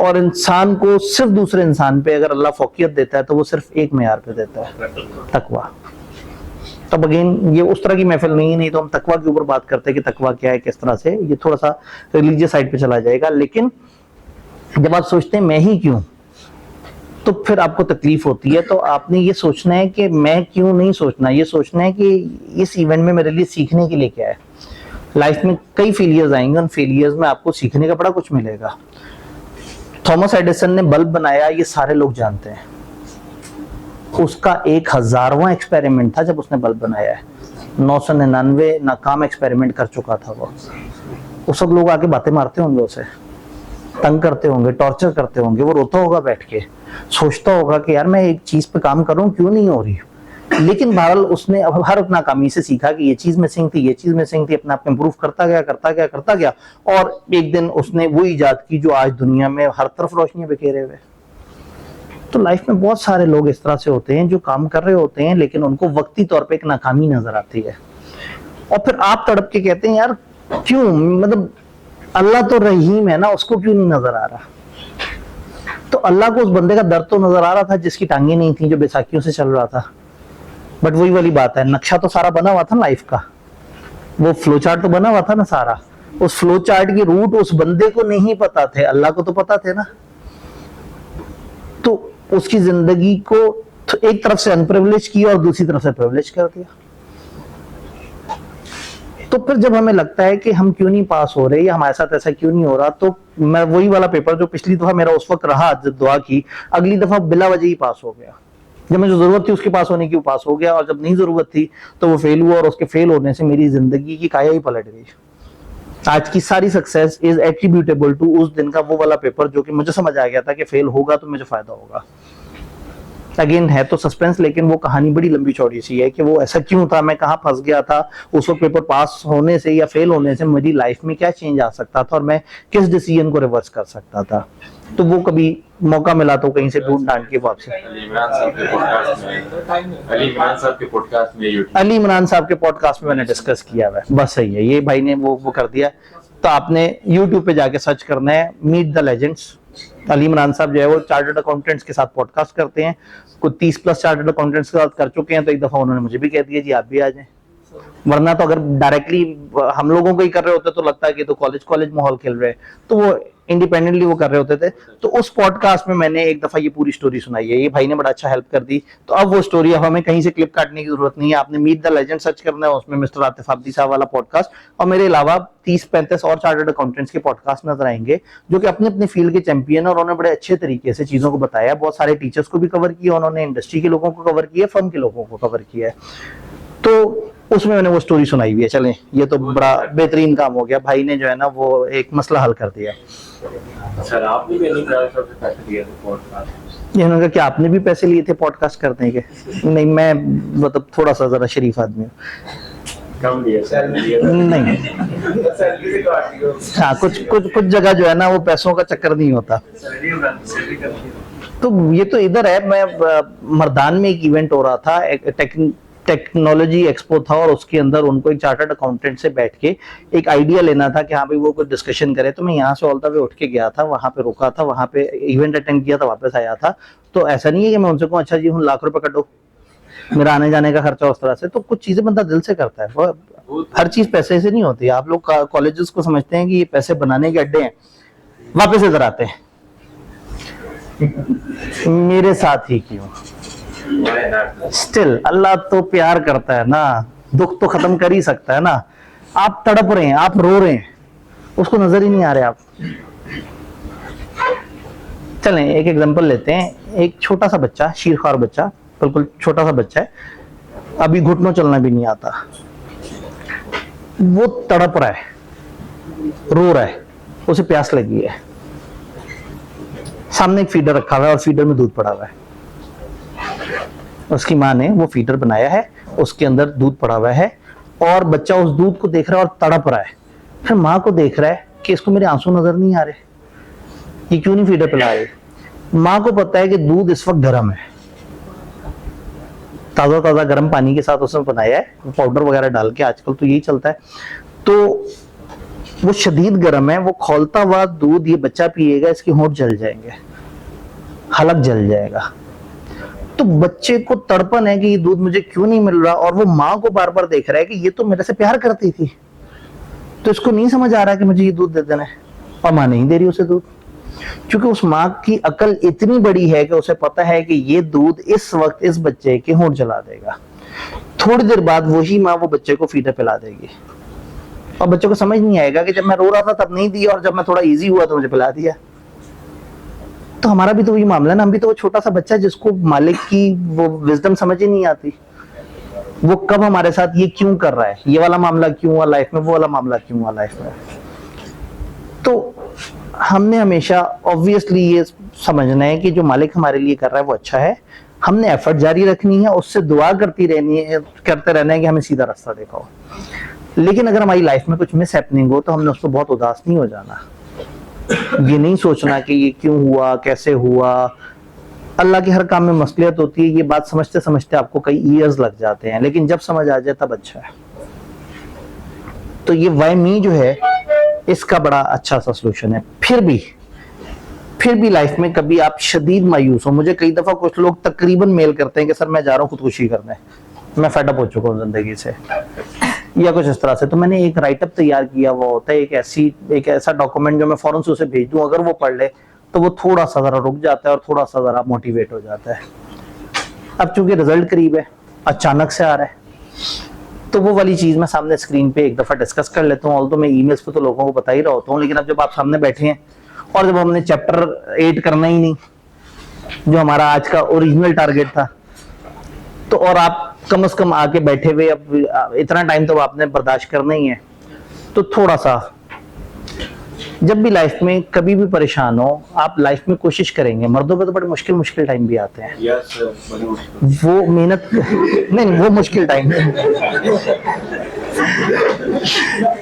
और इंसान को सिर्फ दूसरे इंसान पे अगर अल्लाह फौकियत देता है तो वो सिर्फ एक मेयार पे देता है, तकवा। तब अगेन ये उस तरह की महफिल नहीं तो हम तकवा के ऊपर बात करते हैं कि तकवा क्या है किस तरह से, ये थोड़ा सा रिलीजियस साइड पे चला जाएगा। लेकिन जब आप सोचते हैं मैं ही क्यों, तो फिर आपको तकलीफ होती है। तो आपने ये सोचना है कि मैं क्यों नहीं सोचना, ये सोचना है कि इस इवेंट में मेरे लिए सीखने के लिए क्या है। लाइफ में कई फेलियर्स आएंगे, उन फेलियर्स में आपको सीखने का बड़ा कुछ मिलेगा। थॉमस एडिसन ने बल्ब बनाया, ये सारे लोग जानते हैं, उसका 1000वां एक्सपेरिमेंट था जब उसने बल्ब बनाया है। 999 नाकाम एक्सपेरिमेंट कर चुका था वो सब लोग आके बातें मारते होंगे उसे, तंग करते होंगे, टॉर्चर करते होंगे, वो रोता होगा बैठ के, सोचता होगा कि यार मैं एक चीज पे काम कर रहा हूँ क्यों नहीं हो रही। लेकिन बहरहाल उसने अब हर नाकामी से सीखा कि ये चीज मिसिंग थी, ये चीज मिसिंग थी, अपने आप इंप्रूव करता गया करता गया करता गया, और एक दिन उसने वो इजाद की जो आज दुनिया में हर तरफ रोशनी बिखेरे हुए। तो लाइफ में बहुत सारे लोग इस तरह से होते हैं जो काम कर रहे होते हैं लेकिन उनको वक्ती तौर पे एक नाकामी नजर आती है, और फिर आप तड़प के कहते हैं यार क्यों, मतलब अल्लाह तो रहीम है ना, उसको क्यों नहीं नजर आ रहा। तो अल्लाह को उस बंदे का दर्द तो नजर आ रहा था जिसकी टांगे नहीं थी, जो बैसाखियों से चल रहा था। बट वही वाली बात है, नक्शा तो सारा बना हुआ था लाइफ का, वो फ्लो चार्ट तो बना हुआ था ना सारा, उस फ्लो चार्ट की रूट उस बंदे को नहीं पता थे, अल्लाह को तो पता थे ना। तो उसकी जिंदगी को एक तरफ से अनप्रिविलेज किया और दूसरी तरफ से प्रिविलेज कर दिया। तो फिर जब हमें लगता है कि हम क्यों नहीं पास हो रहे या हमारे साथ ऐसा क्यों नहीं हो रहा, तो मैं वही वाला पेपर जो पिछली दफा मेरा उस वक्त रहा जब दुआ की, अगली दफा बिला वजह ही पास हो गया। जब मुझे जरूरत थी उसके पास होने की वो पास हो गया, और जब नहीं जरूरत थी तो वो फेल हुआ, और उसके फेल होने से मेरी जिंदगी की काया ही पलट गई। आज की सारी सक्सेस इज एट्रीब्यूटेबल टू उस दिन का वो वाला पेपर जो कि मुझे समझ आ गया था कि फेल होगा तो मुझे फायदा होगा। अगेन है तो सस्पेंस, लेकिन वो कहानी बड़ी लंबी चौड़ी सी है कि वो ऐसा क्यों था, मैं कहाँ फंस गया था, उस वक्त पेपर पास होने से या फेल होने से मेरी लाइफ में क्या चेंज आ सकता था, और मैं किस डिसीजन को रिवर्स कर सकता था। तो वो कभी मौका मिला तो कहीं से ढूंढ ढांड के वापस अली इमरान साहब के पॉडकास्ट में मैंने डिस्कस किया हुआ है। बस सही है, ये भाई ने वो कर दिया। तो आपने यूट्यूब पे जाके सर्च करना है meet the legends. Ali Imran साहब जो है वो चार्टर्ड अकाउंटेंट्स के साथ पॉडकास्ट करते हैं, कुछ 30+ चार्टर्ड अकाउंटेंट्स के साथ कर चुके हैं। तो एक दफा उन्होंने मुझे भी कह दिया जी आप भी आ जाएं, वरना तो अगर डायरेक्टली हम लोगों को ही कर रहे होते तो लगता है कि तो कॉलेज माहौल खेल रहे हैं, तो वो इंडिपेंडेंटली वो कर रहे होते थे। तो उस पॉडकास्ट में मैंने एक दफा ये पूरी स्टोरी सुनाई है, ये भाई ने बड़ा अच्छा हेल्प कर दी। तो अब वो स्टोरी, अब हमें कहीं से क्लिप काटने की जरूरत नहीं है, आपने मीट द लेजेंड सर्च करना है, उसमें मिस्टर आतिफ आब्दी साहब वाला पॉडकास्ट और मेरे अलावा 30-35 और चार्टर्ड अकाउंटेंट्स के पॉडकास्ट नजर आएंगे जो कि अपने अपने फील्ड के चैंपियन, और उन्होंने बड़े अच्छे तरीके से चीजों को बताया। बहुत सारे टीचर्स को भी कवर किया उन्होंने, इंडस्ट्री के लोगों को कवर किया, फर्म के लोगों को कवर किया है। तो उसमें मैंने वो स्टोरी सुनाई हुई है। चलें, ये तो बड़ा बेहतरीन काम हो गया, भाई ने जो है ना वो एक मसला हल कर दिया। सर आपने भी पैसे दिए थे पॉडकास्ट? इन्होंने कहा कि आपने भी पैसे लिए थे पॉडकास्ट करने के? नहीं, मैं मतलब थोड़ा सा जरा शरीफ आदमी हूँ। कम दिए नहीं, हाँ कुछ जगह जो है ना वो पैसों का चक्कर नहीं होता। तो ये तो इधर है, मैं मर्दान में एक इवेंट हो रहा था, टेक्नोलॉजी एक्सपो था, और उसके अंदर उनको एक चार्टर्ड अकाउंटेंट से बैठ के एक आइडिया लेना था कि हाँ भाई वो कोई डिस्कशन करे। तो मैं यहाँ से ऑल द वे उठ के गया था, वहां पे रुका था, वहां पे इवेंट अटेंड किया था, वापस आया था। तो ऐसा नहीं है कि मैं उनसे कहूँ अच्छा जी हूँ लाख रुपए कटो, मेरा आने जाने का खर्चा उस तरह से। तो कुछ चीजें बंदा दिल से करता है, वो हर चीज पैसे से नहीं होती। आप लोग कॉलेजेस को समझते हैं कि ये पैसे बनाने के अड्डे हैं, वापस इधर आते हैं। मेरे साथ ही क्यों, स्टिल अल्लाह तो प्यार करता है ना, दुख तो खत्म कर ही सकता है ना। आप तड़प रहे हैं, आप रो रहे हैं, उसको नजर ही नहीं आ रहे आप। चलें एक एग्जांपल लेते हैं। एक छोटा सा बच्चा, शीरख्वार बच्चा, बिल्कुल छोटा सा बच्चा है, अभी घुटनों चलना भी नहीं आता, वो तड़प रहा है, रो रहा है, उसे प्यास लगी है, सामने एक फीडर रखा हुआ है और फीडर में दूध पड़ा हुआ है। उसकी माँ ने वो फीडर बनाया है, उसके अंदर दूध पड़ा हुआ है, और बच्चा उस दूध को देख रहा है और तड़प रहा है। फिर माँ को देख रहा है कि इसको मेरे आंसू नजर नहीं आ रहे, ये क्यों नहीं फीडर पिला रही। माँ को पता है कि दूध इस वक्त गर्म है, ताजा ताजा गर्म पानी के साथ उसने बनाया है, पाउडर वगैरह डाल के, आजकल तो यही चलता है। तो वो शदीद गर्म है, वो खौलता हुआ दूध ये बच्चा पिएगा, इसके होंठ जल जाएंगे, हलक जल जाएगा। तो बच्चे को तड़पन है कि ये दूध मुझे क्यों नहीं मिल रहा, और वो माँ को बार बार देख रहा है कि ये तो मेरे से प्यार करती थी, तो इसको नहीं समझ आ रहा कि मुझे ये दूध दे देना है, और माँ नहीं दे रही उसे दूध। क्योंकि उस माँ की अकल इतनी बड़ी है कि उसे पता है कि ये दूध इस वक्त इस बच्चे के होंठ जला देगा, थोड़ी देर बाद वही माँ वो बच्चे को फीडर पिला देगी। और बच्चे को समझ नहीं आएगा कि जब मैं रो रहा था तब नहीं दिया, और जब मैं थोड़ा इजी हुआ तो मुझे पिला दिया। तो हमारा भी तो वही मामला है ना, हम भी तो वो छोटा सा बच्चा जिसको मालिक की वो विजडम समझ ही नहीं आती, वो कब हमारे साथ ये क्यों कर रहा है, ये वाला मामला क्यों हुआ लाइफ में, वो वाला मामला क्यों हुआ लाइफ में। तो हमने हमेशा ऑब्वियसली ये समझना है कि जो मालिक हमारे लिए कर रहा है वो अच्छा है, हमने एफर्ट जारी रखनी है, उससे दुआ करते रहना है कि हमें सीधा रास्ता दिखाओ। लेकिन अगर हमारी लाइफ में कुछ मिस हैपनिंग हो तो हमने उसको बहुत उदास नहीं हो जाना, ये नहीं सोचना कि ये क्यों हुआ, कैसे हुआ। अल्लाह के हर काम में मसलियत होती है, ये बात समझते समझते आपको कई ईयर्स लग जाते हैं, लेकिन जब समझ आ जाए तब अच्छा है। तो ये वाई मी जो है इसका बड़ा अच्छा सा सोल्यूशन है। फिर भी लाइफ में कभी आप शदीद मायूस हो, मुझे कई दफा कुछ लोग तकरीबन मेल करते हैं कि सर मैं जा रहा हूँ खुदकुशी करने, मैं फेडअप हो चुका हूँ जिंदगी से, या कुछ इस तरह से। तो मैंने एक राइटअप तैयार किया हुआ होता है, एक ऐसा डॉक्यूमेंट जो मैं फौरन से उसे भेज दूं, अगर वो पढ़ ले तो वो थोड़ा सा जरा रुक जाता है और थोड़ा सा जरा मोटिवेट हो जाता है। अब चूंकि रिजल्ट करीब है, अचानक से आ रहा है, तो वो वाली चीज मैं सामने स्क्रीन पे एक दफा डिस्कस कर लेता हूँ। ऑल्दो मैं ईमेल्स पे तो लोगों को बता ही रहा होता हूँ, लेकिन अब जब आप सामने बैठे हैं और जब हमने चैप्टर 8 करना ही नहीं, जो हमारा आज का ओरिजिनल टारगेट था, तो और आप कम से कम आके बैठे हुए, अब इतना टाइम तो आपने बर्दाश्त करना ही है। तो थोड़ा सा जब भी लाइफ में कभी भी परेशान हो, आप लाइफ में कोशिश करेंगे, मर्दों पे तो बड़े मुश्किल टाइम भी आते हैं, वो मेहनत नहीं, वो मुश्किल टाइम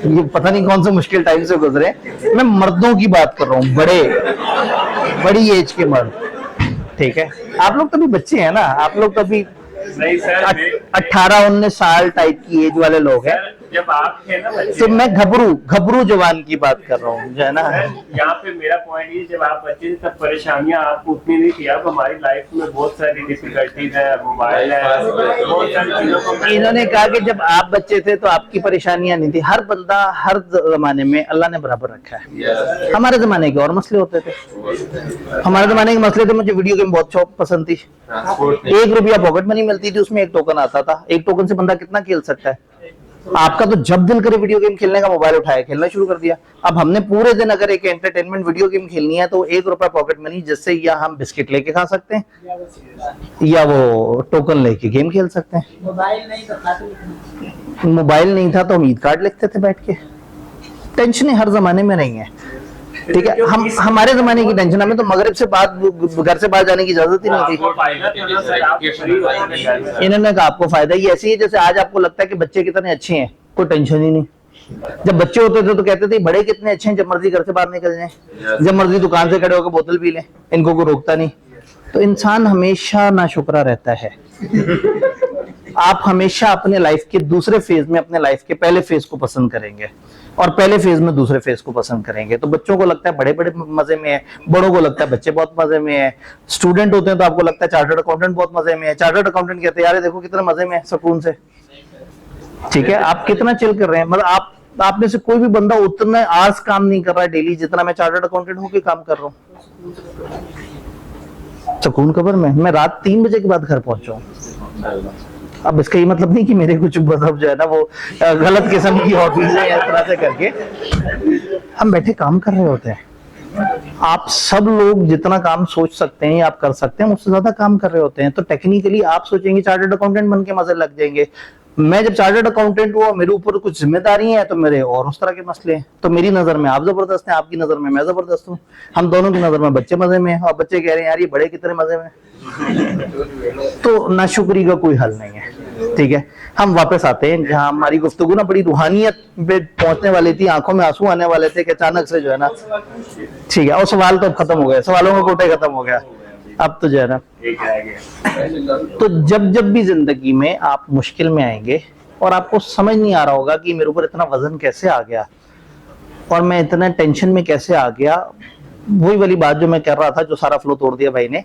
ये पता नहीं कौन सा मुश्किल टाइम से गुजरे। मैं मर्दों की बात कर रहा हूँ, बड़ी एज के मर्द, ठीक है। आप लोग तो अभी बच्चे हैं ना, आप लोग तो अभी नहीं सर, 18-19 साल टाइप की एज वाले लोग हैं। जब आप थे ना बच्चे, तो मैं घबरू जवान की बात कर रहा हूँ, जो है ना। यहाँ पे मेरा पॉइंट ये, जब आप बच्चे थे तब परेशानियां आपको उतनी नहीं थी। अब हमारी लाइफ में बहुत सारी डिफिकल्टीज है, मोबाइल है, बहुत सारी चीजों को। इन्होंने कहा कि जब आप बच्चे थे तो आपकी परेशानियां नहीं थी। हर बंदा हर जमाने में अल्लाह ने बराबर रखा है। हमारे जमाने के और मसले होते थे, हमारे जमाने के मसले थे। मुझे वीडियो गेम बहुत पसंद थी, 1 रुपया पॉकेट मनी मिलती थी, उसमें 1 टोकन आता था। 1 टोकन से बंदा कितना खेल सकता है? आपका तो जब दिल करे वीडियो गेम खेलने का, मोबाइल उठाया खेलना शुरू कर दिया। अब हमने पूरे दिन अगर एक एंटरटेनमेंट वीडियो गेम खेलनी है तो 1 रुपया पॉकेट मनी, जिससे या हम बिस्किट लेके खा सकते हैं या वो टोकन लेके गेम खेल सकते हैं। मोबाइल नहीं था तो हम ईद कार्ड लिखते थे बैठ के। टेंशन हर जमाने में नहीं है, ठीक है। हम हमारे जमाने की टेंशन, हमें तो मगरिब से बाद घर से बाहर जाने की इजाजत ही नहीं थी। इन्होंने कहा आपको फायदा ही ऐसी है जैसे आज आपको लगता है कि बच्चे कितने अच्छे हैं, कोई टेंशन ही नहीं। जब बच्चे होते थे तो कहते थे बड़े कितने अच्छे हैं, जब मर्जी घर से बाहर निकल जाएं, जब मर्जी दुकान से खड़े होकर बोतल पी लें, इनको कोई रोकता नहीं। तो इंसान हमेशा नाशुक्रा रहता है। आप हमेशा अपने लाइफ के दूसरे फेज में अपने लाइफ के पहले फेज को पसंद करेंगे और पहले फेज में दूसरे फेज को पसंद करेंगे। तो बच्चों को लगता है बड़े मजे में है, बड़ों को लगता है बच्चे बहुत मजे में है। स्टूडेंट होते हैं तो आपको लगता है चार्टर्ड अकाउंटेंट बहुत मजे में है। चार्टर्ड अकाउंटेंट कहते हैं यार देखो कितने मजे में है, सुकून से, ठीक है। आप कितना चिल कर रहे हैं, मतलब आप में से कोई भी बंदा उतना आर्स काम नहीं कर रहा है डेली जितना मैं चार्टर्ड अकाउंटेंट होकर काम कर रहा हूँ सुकून कबर में। मैं रात 3 बजे के बाद घर पहुंचा हूँ। अब इसका ये मतलब नहीं कि मेरे कुछ मतलब जो है ना वो गलत किस्म की हॉबीज है, इस तरह से करके हम बैठे काम कर रहे होते हैं। आप सब लोग जितना काम सोच सकते हैं या आप कर सकते हैं उससे ज्यादा काम कर रहे होते हैं। तो टेक्निकली आप सोचेंगे चार्टर्ड अकाउंटेंट बन के मजे लग जाएंगे। मैं जब चार्टर्ड अकाउंटेंट हुआ, मेरे ऊपर कुछ जिम्मेदारी है तो मेरे और उस तरह के मसले हैं। तो मेरी नजर में आप जबरदस्त हैं, आपकी नजर में मैं जबरदस्त हूँ, हम दोनों की नजर में बच्चे मजे में हैं और बच्चे कह रहे हैं यार ये बड़े कितने मजे में। तो नाशुक्री का कोई हल नहीं है, ठीक है। हम वापस आते हैं जहां हमारी गुफ्तगू ना बड़ी रूहानियत पे पहुंचने वाली थी, आंखों में आंसू आने वाले थे कि अचानक से जो है ना, ठीक है। और सवाल तो अब खत्म हो गए, सवालों का कोटे खत्म हो गया, अब तो जो है ना। तो जब भी जिंदगी में आप मुश्किल में आएंगे और आपको समझ नहीं आ रहा होगा कि मेरे ऊपर इतना वजन कैसे आ गया और मैं इतना टेंशन में कैसे आ गया, वही वाली बात जो मैं कर रहा था, जो सारा फ्लो तोड़ दिया भाई ने,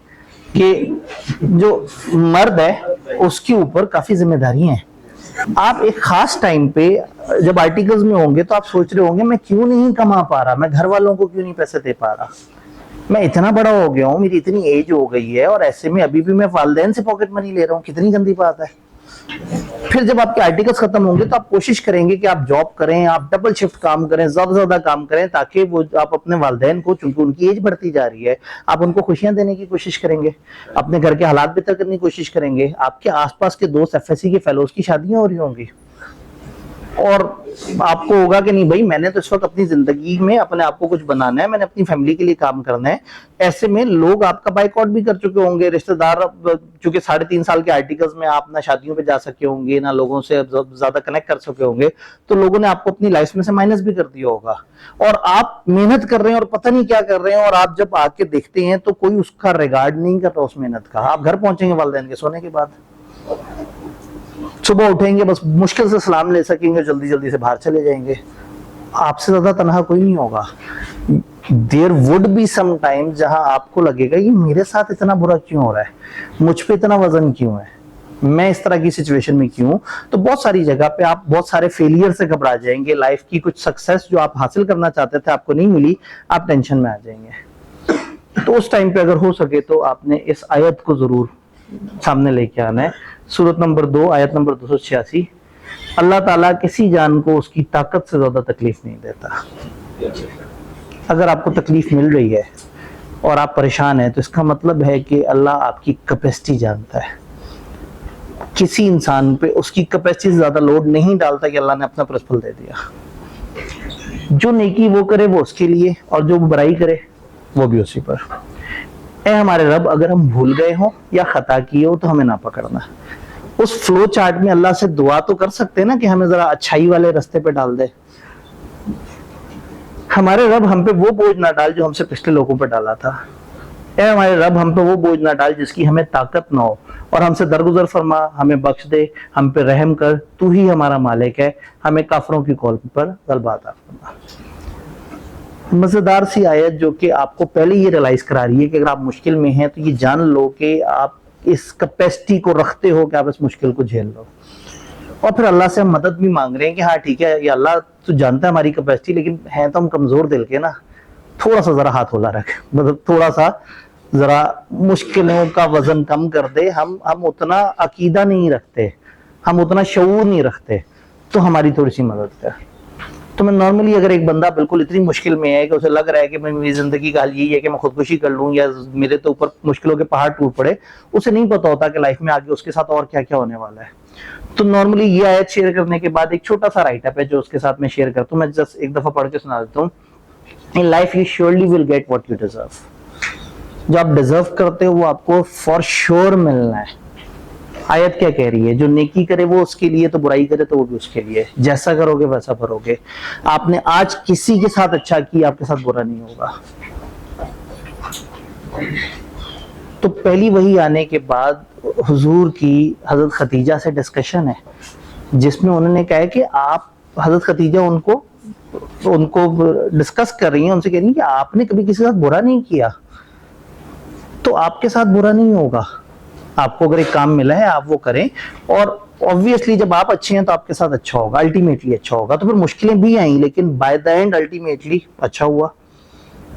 कि जो मर्द है उसके ऊपर काफी जिम्मेदारी हैं। आप एक खास टाइम पे जब आर्टिकल्स में होंगे तो आप सोच रहे होंगे मैं क्यों नहीं कमा पा रहा, मैं घर वालों को क्यों नहीं पैसे दे पा रहा, मैं इतना बड़ा हो गया हूँ, मेरी इतनी एज हो गई है और ऐसे में अभी भी मैं वालिदैन से पॉकेट मनी ले रहा हूँ, कितनी गंदी बात है। फिर जब आपके आर्टिकल्स खत्म होंगे तो आप कोशिश करेंगे कि आप जॉब करें, आप डबल शिफ्ट काम करें, ज्यादा से ज्यादा काम करें, ताकि वो आप अपने वालिदैन को, चूंकि उनकी एज बढ़ती जा रही है, आप उनको खुशियां देने की कोशिश करेंगे, अपने घर के हालात बेहतर करने की कोशिश करेंगे। आपके आसपास के दोस्त FSC के फेलोज की शादियां हो रही होंगी, और आपको होगा कि नहीं भाई मैंने तो इस वक्त अपनी जिंदगी में अपने आप को कुछ बनाना है, मैंने अपनी फैमिली के लिए काम करना है। ऐसे में लोग आपका बाइकआउट भी कर चुके होंगे, रिश्तेदार, चूंकि 3.5 साल के आर्टिकल्स में आप ना शादियों पे जा सके होंगे ना लोगों से ज्यादा कनेक्ट कर सके होंगे, तो लोगों ने आपको अपनी लाइफ में से माइनस भी कर दिया होगा। और आप मेहनत कर रहे हैं और पता नहीं क्या कर रहे हैं, और आप जब आके देखते हैं तो कोई उसका रिगार्ड नहीं कर रहा उस मेहनत का। आप घर पहुंचेंगे वालिदैन के सोने के बाद, सुबह उठेंगे बस मुश्किल से सलाम ले सकेंगे, जल्दी जल्दी से बाहर चले जाएंगे। आपसे ज्यादा तनहा कोई नहीं होगा। There would be some time जहां आपको लगेगा ये मेरे साथ इतना बुरा क्यों हो रहा है, मुझ पे इतना वजन क्यों है, मैं इस तरह की सिचुएशन में क्यों। तो बहुत सारी जगह पे आप बहुत सारे फेलियर से घबरा जाएंगे। लाइफ की कुछ सक्सेस जो आप हासिल करना चाहते थे आपको नहीं मिली, आप टेंशन में आ जाएंगे। तो उस टाइम पे अगर हो सके तो आपने इस आयत को जरूर सामने लेके आना है। सूरत नंबर 2 आयत नंबर 286, अल्लाह ताला किसी जान को उसकी ताकत से ज्यादा तकलीफ नहीं देता। अगर आपको तकलीफ मिल रही है और आप परेशान हैं तो इसका मतलब है कि अल्लाह आपकी कैपेसिटी जानता है। किसी इंसान पे उसकी कैपेसिटी से ज्यादा लोड नहीं डालता कि अल्लाह ने अपना प्रतिफल दे दिया। जो नेकी वो करे वो उसके लिए, और जो बुराई करे वो भी उसी पर। ए हमारे रब, अगर हम भूल गए हो या खता किए हो तो हमें ना पकड़ना। उस फ्लो चार्ट में अल्लाह से दुआ तो कर सकते हैं ना कि हमें जरा अच्छाई वाले रास्ते पे डाल दे। हमारे रब, हम पे वो बोझ ना डाल जो हमसे पिछले लोगों पे डाला था। ए हमारे रब, हम पे वो बोझ ना डाल जिसकी हमें ताकत ना हो, और हमसे दरगुजर फरमा, हमें बख्श दे, हम पे रहम कर, तू ही हमारा मालिक है, हमें काफरों की कौल पर गलबा अता फरमा। मजेदार सी आयत जो कि आपको पहले ये रियलाइज करा रही है कि अगर आप मुश्किल में हैं तो ये जान लो कि आप इस कैपेसिटी को रखते हो कि आप इस मुश्किल को झेल लो। और फिर अल्लाह से हम मदद भी मांग रहे हैं कि हाँ ठीक है ये अल्लाह तू जानता है हमारी कैपेसिटी, लेकिन है तो हम कमजोर दिल के ना, थोड़ा सा जरा हाथ होला रख, मतलब थोड़ा सा जरा मुश्किलों का वजन कम कर दे। हम उतना अकीदा नहीं रखते, हम उतना शऊर नहीं रखते, तो हमारी थोड़ी सी मदद कर। तो मैं नॉर्मली अगर एक बंदा बिल्कुल इतनी मुश्किल में है कि उसे लग रहा है कि मेरी जिंदगी का हाल यही है कि मैं खुदकुशी कर लूं या मेरे तो ऊपर मुश्किलों के पहाड़ टूट पड़े, उसे नहीं पता होता कि लाइफ में आगे उसके साथ और क्या क्या होने वाला है। तो नॉर्मली ये आयत शेयर करने के बाद एक छोटा सा राइटअप है जो उसके साथ मैं शेयर करता हूँ। मैं जस्ट एक दफा पढ़ के सुना देता हूँ। In life you surely will get what you deserve. जो आप डिजर्व करते हो वो आपको फॉर श्योर मिलना है। आयत क्या कह रही है? जो नेकी करे वो उसके लिए, तो बुराई करे तो वो भी उसके लिए। जैसा करोगे वैसा भरोगे। आपने आज किसी के साथ अच्छा किया, आपके साथ बुरा नहीं होगा। तो पहली वही आने के बाद हुजूर की हजरत खतीजा से डिस्कशन है जिसमें उन्होंने कहा है कि आप, हजरत खतीजा उनको डिस्कस कर रही हैं, उनसे कह रही हैं कि आपने कभी किसी के साथ बुरा नहीं किया तो आपके साथ बुरा नहीं होगा। आपको अगर एक काम मिला है आप वो करें, और ऑब्वियसली जब आप अच्छे हैं तो आपके साथ अच्छा होगा, अल्टीमेटली अच्छा होगा। तो फिर मुश्किलें भी आई लेकिन बाय द एंड अल्टीमेटली अच्छा हुआ।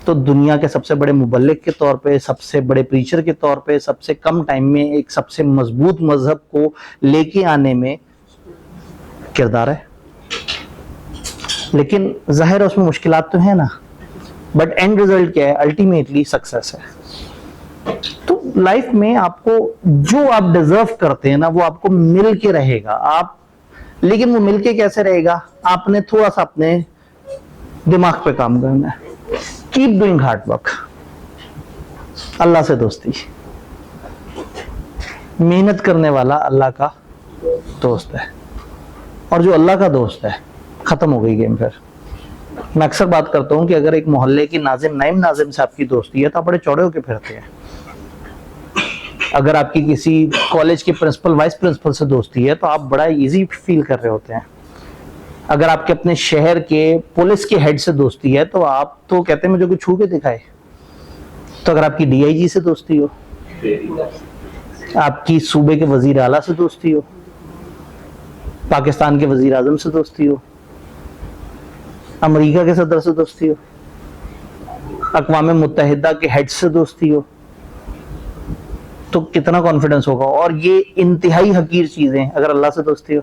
तो दुनिया के सबसे बड़े मुबल्लिग के तौर पे, सबसे बड़े प्रीचर के तौर पे, सबसे कम टाइम में एक सबसे मजबूत मजहब को लेके आने में किरदार है। लेकिन जाहिर है उसमें मुश्किलात तो है ना, बट एंड रिजल्ट क्या है? अल्टीमेटली सक्सेस है। तो लाइफ में आपको जो आप डिजर्व करते हैं ना वो आपको मिल के रहेगा। आप, लेकिन वो मिल के कैसे रहेगा? आपने थोड़ा सा अपने दिमाग पे काम करना है। Keep doing hard work. Allah से दोस्ती, मेहनत करने वाला अल्लाह का दोस्त है, और जो अल्लाह का दोस्त है खत्म हो गई गेम। फिर मैं अक्सर बात करता हूं कि अगर एक मोहल्ले की नाजिम, नाइम नाजिम से आपकी दोस्ती है तो आप बड़े चौड़े होके फिरते हैं। अगर आपकी किसी कॉलेज के प्रिंसिपल, वाइस प्रिंसिपल से दोस्ती है तो आप बड़ा इजी फील कर रहे होते हैं। अगर आपके अपने शहर के पुलिस के हेड से दोस्ती है तो आप तो कहते हैं मुझे कुछ छू के दिखाए। तो अगर आपकी डीआईजी से दोस्ती हो, आपकी सूबे के वजीर आला से दोस्ती हो, पाकिस्तान के वजीर आजम से दोस्ती हो, अमेरिका के सदर से दोस्ती हो, अक़वाम मुत्तहिदा के हेड से दोस्ती हो, तो कितना कॉन्फिडेंस होगा। और ये इंतहाई हकीर चीजें, अगर अल्लाह से दोस्ती हो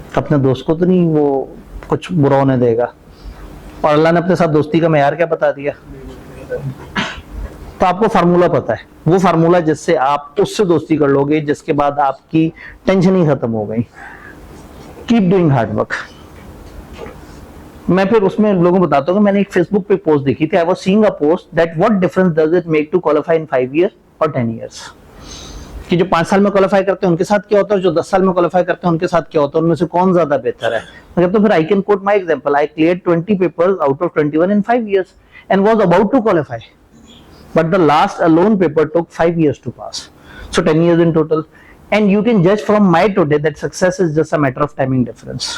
तो अपने दोस्त को तो नहीं वो कुछ बुरा होने देगा। और अल्लाह ने अपने साथ दोस्ती का मेयार क्या बता दिया? तो आपको फार्मूला पता है, वो फार्मूला जिससे आप उससे दोस्ती कर लोगे जिसके बाद आपकी टेंशन ही खत्म हो गई। Keep doing hard work. मैं फिर उसमें लोगों को बताता हूँ, मैंने एक फेसबुक पे पोस्ट देखी थी, I was seeing a post that what difference does it make to qualify in 5 year और 10 ईयर्स, कि जो 5 साल में क्वालिफाई करते हैं उनके साथ क्या होता है, जो 10 साल में क्वालिफाई करते हैं उनके साथ क्या होता है, उनमें से कौन ज्यादा बेहतर है। मतलब तो फिर I can coat my example, I cleared 20 papers out of 21 in 5 years and was about to qualify, but the last alone paper took 5 years to pass, so 10 years in total. And you can judge from my today that success is just a matter of timing difference.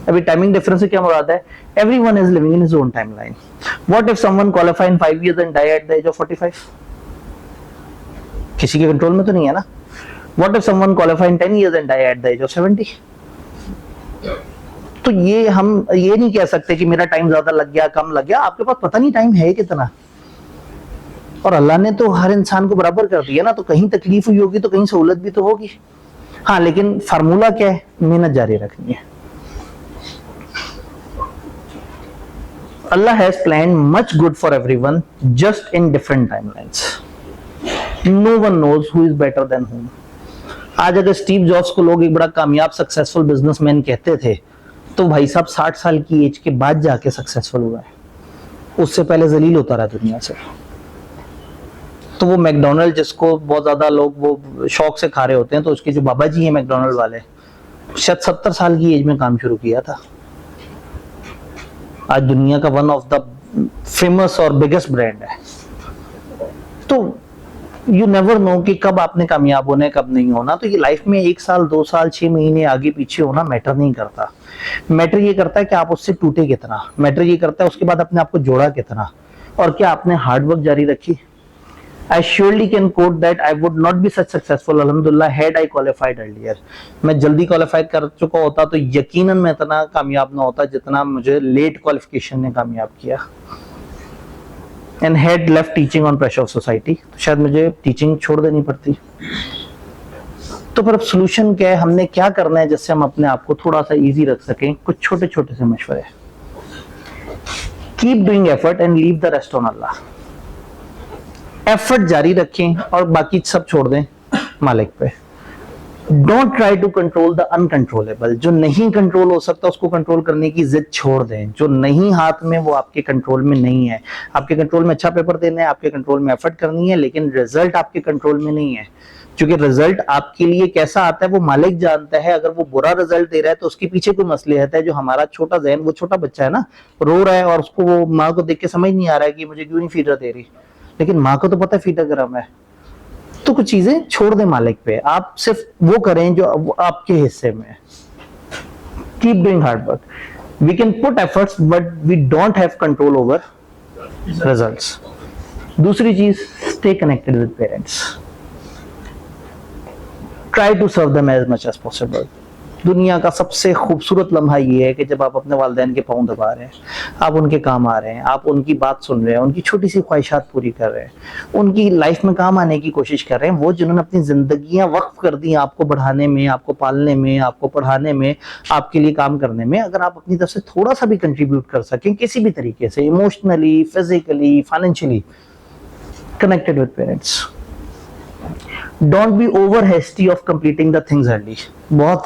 अभी टाइमिंग डिफरेंस से क्या मुराद है, everyone is living in his own timeline. What if someone qualify in 5 years and die at the age of 45? किसी के कंट्रोल में तो नहीं है ना. What if someone qualify in 10 years and die at the age of 70? तो ये हम ये नहीं कह सकते कि मेरा टाइम ज्यादा लग गया कम लग गया, आपके पास पता नहीं टाइम है कितना, और अल्लाह ने तो हर इंसान को बराबर कर दिया ना, तो कहीं तकलीफ हुई होगी तो कहीं सहूलत भी तो होगी. हाँ, लेकिन फार्मूला क्या है, मेहनत जारी रखनी है. Allah has planned much good for everyone, just in different timelines. No one knows who is better than whom. आज अगर स्टीव जॉब्स को लोग एक बड़ा कामयाब सक्सेसफुल बिजनेसमैन कहते थे, तो भाई साहब 60 साल की एज के बाद जाके सक्सेसफुल हुआ है, उससे पहले जलील होता रहा दुनिया से. तो वो मैकडोनल्ड जिसको बहुत ज्यादा लोग वो शौक से खा रहे होते हैं, तो उसके जो बाबा जी हैं मैकडोनल्ड वाले, शायद 70 साल की एज में काम शुरू किया था. आज दुनिया का वन ऑफ द फेमस और बिगेस्ट ब्रांड है. तो यू नेवर नो कि कब आपने कामयाब होना है कब नहीं होना. तो ये लाइफ में 1 साल 2 साल 6 महीने आगे पीछे होना मैटर नहीं करता. मैटर ये करता है कि आप उससे टूटे कितना, मैटर ये करता है उसके बाद अपने आप को जोड़ा कितना, और क्या आपने हार्ड वर्क जारी रखी. I surely can quote that I would not be such successful, alhamdulillah, had I qualified earlier. मैं जल्दी क्वालिफाई कर चुका होता तो यकीनन मैं इतना कामयाब ना होता जितना मुझे लेट क्वालिफिकेशन ने कामयाब किया. And had left teaching on pressure of society, तो शायद मुझे टीचिंग छोड़ देनी पड़ती. तो फिर अब सोल्यूशन क्या है, हमने क्या करना है जिससे हम अपने आप को थोड़ा सा इजी रख सकें. कुछ छोटे छोटे से मशवरे. Keep doing effort and leave the rest on Allah. Effort जारी रखें और बाकी सब छोड़ दें मालिक पे. Don't try to control the uncontrollable. जो नहीं कंट्रोल हो सकता उसको कंट्रोल करने की जिद छोड़ दें. जो नहीं हाथ में वो आपके कंट्रोल में नहीं है. आपके कंट्रोल में अच्छा पेपर देना है, आपके कंट्रोल में एफर्ट करनी है, लेकिन रिजल्ट आपके कंट्रोल में नहीं है. क्योंकि रिजल्ट आपके लिए कैसा आता है वो मालिक जानता है. अगर वो बुरा रिजल्ट दे रहा है तो उसके पीछे कोई मसलहत है. जो हमारा छोटा जहन, वो छोटा बच्चा है ना, रो रहा है और उसको वो माँ को देख के समझ नहीं आ रहा है कि मुझे क्यों नहीं फीडर दे रही, लेकिन माँ को तो पता है फीडर गर्म है. तो कुछ चीजें छोड़ दें मालिक पे, आप सिर्फ वो करें जो आपके हिस्से में है. Keep doing hard work. We can put efforts but we don't have control over results. दूसरी चीज, stay connected with parents. Try to serve them as much as possible. दुनिया का सबसे खूबसूरत लम्हा ये है कि जब आप अपने वालिदैन के पाँव दबा रहे हैं, आप उनके काम आ रहे हैं, आप उनकी बात सुन रहे हैं, उनकी छोटी सी ख्वाहिशात पूरी कर रहे हैं, उनकी लाइफ में काम आने की कोशिश कर रहे हैं. वो जिन्होंने अपनी जिंदगियां वक्फ कर दी आपको बढ़ाने में, आपको पालने में, आपको पढ़ाने में, आपके लिए काम करने में, अगर आप अपनी तरफ से थोड़ा सा भी कंट्रीब्यूट कर सकें किसी भी तरीके से, emotionally, physically, financially, connected with parents. Don't be over hasty of completing the things early. बहुत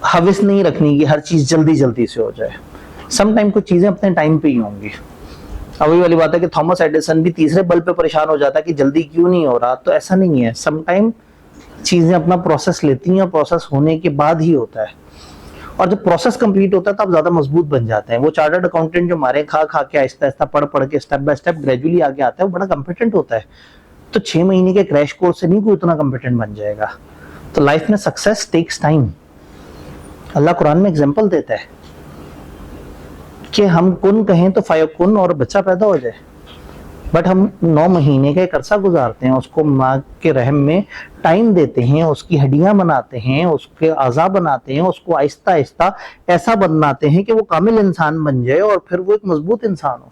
हविस नहीं रखनी कि हर चीज जल्दी जल्दी से हो जाए. सम टाइम कुछ चीजें अपने टाइम पे ही होंगी. अब वही वाली बात है कि थॉमस एडिसन भी तीसरे बल्ब पे परेशान हो जाता है कि जल्दी क्यों नहीं हो रहा. तो ऐसा नहीं है, सम टाइम चीजें अपना प्रोसेस लेती हैं, प्रोसेस होने के बाद ही होता है. और जब प्रोसेस कंप्लीट होता है तो आप ज्यादा मजबूत बन जाते हैं. वो चार्टर्ड अकाउंटेंट जो मारे खा खा के आहिस्ता आहिस्ता पढ़ पढ़ के स्टेप बाय स्टेप ग्रेजुअली आगे आता है, वो बड़ा कॉम्पिटेंट होता है. तो 6 महीने के क्रैश कोर्स से नहीं कोई उतना कॉम्पिटेंट बन जाएगा. तो लाइफ में सक्सेस टेक्स टाइम. अल्लाह कुरान में एग्जांपल देता है कि हम कुन कहें तो फायकुन और बच्चा पैदा हो जाए, बट हम 9 महीने का एक अरसा गुजारते हैं, उसको माँ के रहम में टाइम देते हैं, उसकी हड्डियां बनाते हैं, उसके आज़ा बनाते हैं, उसको आहिस्ता आहिस्ता ऐसा बनाते हैं कि वो कामिल इंसान बन जाए और फिर वो एक मजबूत इंसान हो.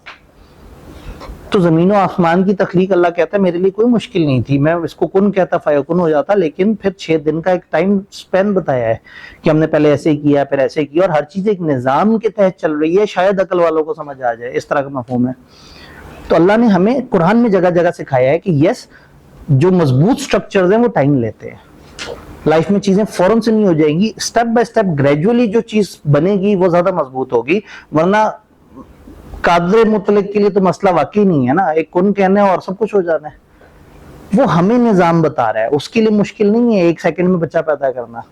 तो जमीन और आसमान की तख्लीक अल्लाह कहता है मेरे लिए कोई मुश्किल नहीं थी. मैं इसको कुन कहता फायकुन हो जाता, लेकिन फिर 6 दिन का एक टाइम स्पेन बताया है कि हमने पहले ऐसे किया फिर ऐसे किया, और हर चीज एक निजाम के तहत चल रही है. शायद अकल वालों को समझ आ जाए, इस तरह का मफहूम है. तो अल्लाह ने हमें कुरान में जगह जगह सिखाया है कि यस, जो मजबूत स्ट्रक्चर्स हैं वो टाइम लेते हैं. लाइफ में चीजें फौरन से नहीं हो जाएंगी, स्टेप बाय स्टेप ग्रेजुअली जो चीज बनेगी वो ज्यादा मजबूत होगी। वरना कादरे मुतलक के लिए तो मसला वाकई नहीं है ना, एक कुन कहना है और सब कुछ हो जाना है। वो हमें निजाम बता रहा है, उसके लिए मुश्किल नहीं है 1 सेकंड में बच्चा पैदा करना।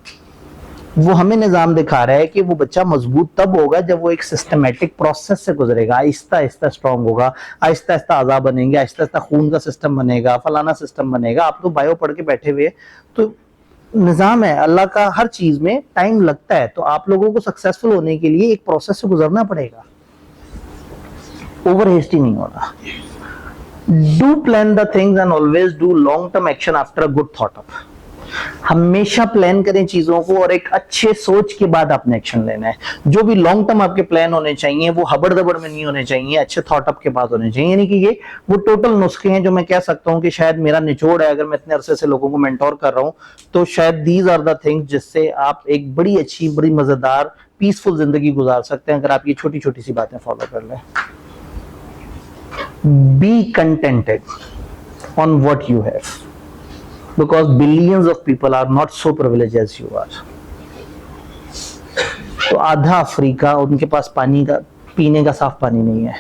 वो हमें निजाम दिखा रहा है कि वो बच्चा मजबूत तब होगा जब वो एक सिस्टमेटिक प्रोसेस से गुजरेगा, आहिस्ता आहिस्ता स्ट्रांग होगा, आहिस्ता आहिस्ता आज़ा बनेंगे, आहिस्ता आहिस्ता खून का सिस्टम बनेगा, फलाना सिस्टम बनेगा। आप तो बायो पढ़ के बैठे हुए, तो निजाम है अल्लाह का, हर चीज में टाइम लगता है। तो आप लोगों को सक्सेसफुल होने के लिए एक प्रोसेस से गुजरना पड़ेगा, ओवर हेस्टी नहीं होना। Do plan the things and always do long term action after a good thought up. हमेशा प्लान करें चीजों को और एक अच्छे सोच के बाद आपने एक्शन लेना है। जो भी लॉन्ग टर्म आपके प्लान होने चाहिए वो हबड़ दबड़ में नहीं होने चाहिए, अच्छे थॉट अप के बाद होने चाहिए। यानी कि ये वो टोटल नुस्खे हैं जो मैं कह सकता हूं कि शायद मेरा निचोड़ है, अगर मैं इतने अरसे से लोगों को मेंटोर कर रहा हूं, तो शायद दीज आर द थिंग्स जिससे आप एक बड़ी अच्छी, बड़ी मजेदार, पीसफुल जिंदगी गुजार सकते हैं अगर आप ये छोटी छोटी सी बातें फॉलो कर लें। Be contented on what you have, because billions of people are not so privileged as you are. तो आधा अफ्रीका, उनके पास पानी का, पीने का साफ पानी नहीं है।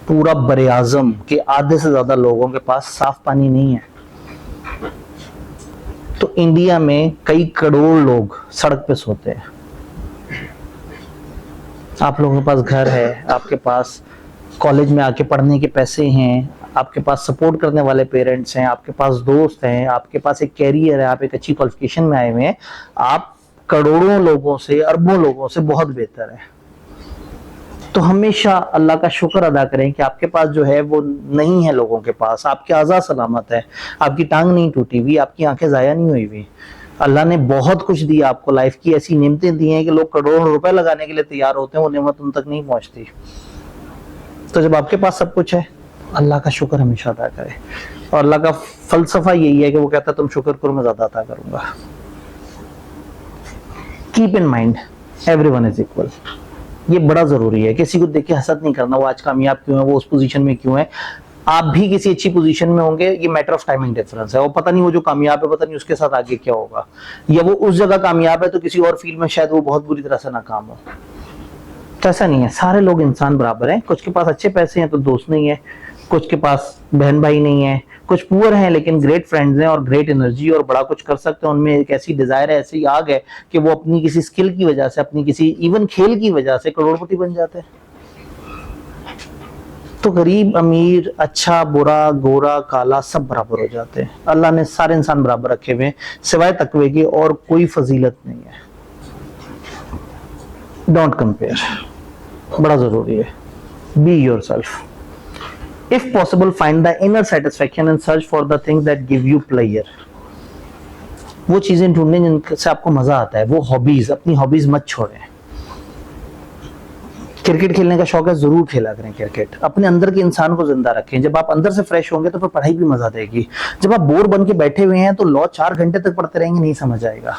पूरा बरे आजम के आधे से ज्यादा लोगों के पास साफ पानी नहीं है। तो इंडिया में कई करोड़ लोग सड़क पे सोते हैं। आप लोगों के पास घर है, आपके पास कॉलेज में आके पढ़ने के पैसे हैं, आपके पास सपोर्ट करने वाले पेरेंट्स हैं, आपके पास दोस्त हैं, आपके पास एक कैरियर है, आप एक अच्छी क्वालिफिकेशन में आए हुए हैं। आप करोड़ों लोगों से, अरबों लोगों से बहुत बेहतर है। तो हमेशा अल्लाह का शुक्र अदा करें कि आपके पास जो है वो नहीं है लोगों के पास। आपके आज़ाद सलामत है, आपकी टांग नहीं टूटी हुई, आपकी आंखें ज़ाया नहीं हुई हुई। अल्लाह ने बहुत कुछ दिया आपको, लाइफ की ऐसी नेमतें दी हैं कि लोग करोड़ों रुपए लगाने के लिए तैयार होते हैं, वो नेमत उन तक नहीं पहुंचती। तो जब आपके पास सब कुछ है, अल्लाह का शुक्र हमेशा अदा करें। और अल्लाह का फलसफा यही है कि वो कहता है तुम शुक्र करो मैं ज्यादा अदा करूंगा। Keep in mind everyone is equal. ये बड़ा जरूरी है। किसी को देख के हसद नहीं करना, वो आज कामयाब क्यों है, वो उस पोजीशन में क्यों है। आप भी किसी अच्छी पोजीशन में होंगे, ये मैटर ऑफ टाइमिंग डिफरेंस है। वो पता नहीं वो जो कामयाब है, पता नहीं उसके साथ आगे क्या होगा, या वो उस जगह कामयाब है तो किसी और फील्ड में शायद वो बहुत बुरी तरह से नाकाम हो। तो ऐसा नहीं है, सारे लोग इंसान बराबर हैं। कुछ के पास अच्छे पैसे हैं तो दोस्त नहीं है, कुछ के पास बहन भाई नहीं है, कुछ पुअर हैं लेकिन ग्रेट फ्रेंड्स हैं और ग्रेट एनर्जी और बड़ा कुछ कर सकते हैं। उनमें एक ऐसी डिजायर है, ऐसी आग है कि वो अपनी किसी स्किल की वजह से, अपनी किसी इवन खेल की वजह से करोड़पति बन जाते हैं। तो गरीब अमीर, अच्छा बुरा, गोरा काला, सब बराबर हो जाते हैं। अल्लाह ने सारे इंसान बराबर रखे हुए हैं, सिवाय तकवे के और कोई फजीलत नहीं है। डोंट कंपेयर, बड़ा जरूरी है। Be yourself. If possible, find the inner satisfaction and search for the things that give you pleasure. वो चीजें ढूंढने जिनसे आपको मजा आता है, वो हॉबीज, अपनी हॉबीज मत छोड़ें। क्रिकेट खेलने का शौक है, जरूर खेला करें क्रिकेट। अपने अंदर के इंसान को जिंदा रखें। जब आप अंदर से फ्रेश होंगे तो फिर पढ़ाई भी मजा देगी। जब आप बोर बन के बैठे हुए हैं तो लॉ 4 घंटे तक पढ़ते रहेंगे, नहीं समझ आएगा।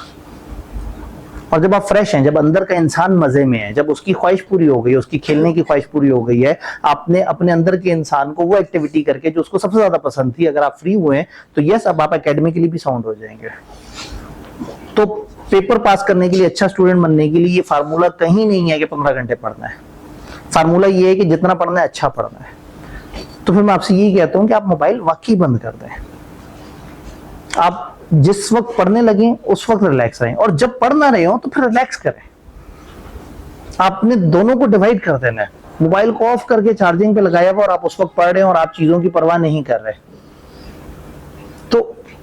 और जब आप फ्रेश हैं, जब अंदर का इंसान मजे में है, जब उसकी ख्वाहिश पूरी हो गई, उसकी खेलने की ख्वाहिश पूरी हो गई है, आपने अपने अंदर के इंसान को वो एक्टिविटी करके जो उसको सबसे ज्यादा पसंद थी, अगर आप फ्री हुए हैं तो यस, अब आप एकेडमिकली भी साउंड हो जाएंगे। तो पेपर पास करने के लिए, अच्छा स्टूडेंट बनने के लिए ये फार्मूला कहीं नहीं है कि 15 घंटे पढ़ना है। फार्मूला ये है कि जितना पढ़ना है अच्छा पढ़ना है। तो फिर मैं आपसे यही कहता हूं कि आप मोबाइल वाकई बंद कर दें। आप जिस वक्त पढ़ने लगे उस वक्त रिलैक्स रहें, और जब पढ़ ना रहे हो तो फिर रिलैक्स करें। आपने दोनों को डिवाइड कर देना है। मोबाइल को ऑफ करके चार्जिंग पे लगाया हुआ और आप उस वक्त पढ़ रहे हैं और आप चीजों की परवाह नहीं कर रहे। तो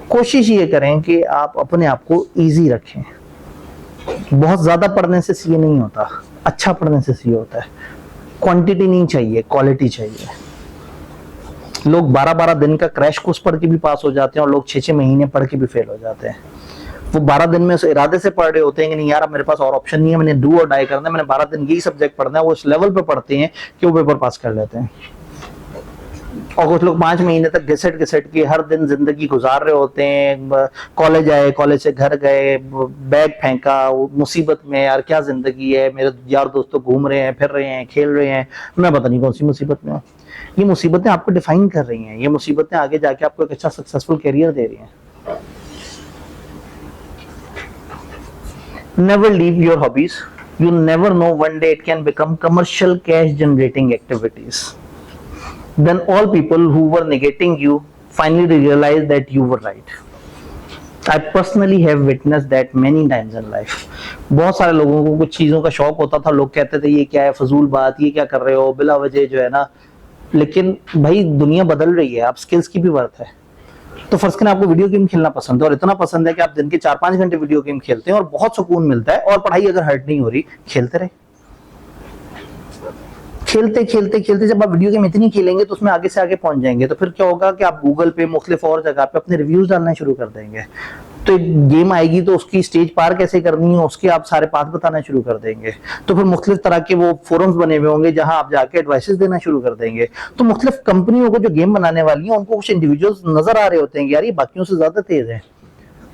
कोशिश ये करें कि आप अपने आप को इजी रखें। बहुत ज्यादा पढ़ने से सीए नहीं होता, अच्छा पढ़ने से सीए होता है। क्वांटिटी नहीं चाहिए, क्वालिटी चाहिए। लोग 12-12 दिन का क्रैश कोर्स पढ़ के भी पास हो जाते हैं और लोग 6-6 महीने पढ़ के भी फेल हो जाते हैं। वो 12 दिन में उस इरादे से पढ़ रहे होते हैं कि नहीं यार, अब मेरे पास और ऑप्शन नहीं है, मैंने डू और डाई करना है, मैंने 12 दिन यही सब्जेक्ट पढ़ना है। वो इस लेवल पे पढ़ते हैं कि वो पेपर पास कर लेते हैं। और कुछ लोग 5 महीने तक घिसट घिसट के हर दिन जिंदगी गुजार रहे होते हैं। कॉलेज आए, कॉलेज से घर गए, बैग फेंका, मुसीबत में, यार क्या जिंदगी है, मेरे यार दोस्तों घूम रहे हैं, फिर रहे हैं, खेल रहे हैं, मैं पता नहीं कौन सी मुसीबत में हूँ। ये मुसीबतें आपको डिफाइन कर रही हैं। ये मुसीबतें आगे जाके आपको एक अच्छा सक्सेसफुल कैरियर दे रही हैं। never leave your hobbies. You never know, one day it can become commercial cash generating activities. Then all people who were negating you finally realize that you were right. I personally have witnessed that many times in life. बहुत सारे लोगों को कुछ चीजों का शौक होता था, लोग कहते थे ये क्या है फजूल बात, ये क्या कर रहे हो बिला वजह जो है ना। लेकिन भाई दुनिया बदल रही है, आप स्किल्स की भी वर्थ है। तो फर्स्ट करें आपको वीडियो गेम खेलना पसंद है और इतना पसंद है कि आप दिन के 4-5 घंटे वीडियो गेम खेलते हैं और बहुत सुकून मिलता है, और पढ़ाई अगर हर्ट नहीं हो रही, खेलते रहे। खेलते खेलते खेलते जब आप वीडियो गेम इतनी खेलेंगे तो उसमें आगे से आगे पहुंच जाएंगे, तो फिर क्या होगा कि आप गूगल पे मुख्तलिफ और जगह पे अपने रिव्यूज डालना शुरू कर देंगे। तो एक गेम आएगी तो उसकी स्टेज पार कैसे करनी है उसके आप सारे पाथ बताना शुरू कर देंगे। तो फिर मुख्तलिफ तरह के वो फोरम्स बने हुए होंगे जहां आप जाके एडवाइसेस देना शुरू कर देंगे। तो मुख्तलिफ कंपनियों को जो गेम बनाने वाली हैं उनको कुछ इंडिविजुअल्स नजर आ रहे होते हैं कि यार ये बाकियों से ज्यादा तेज है,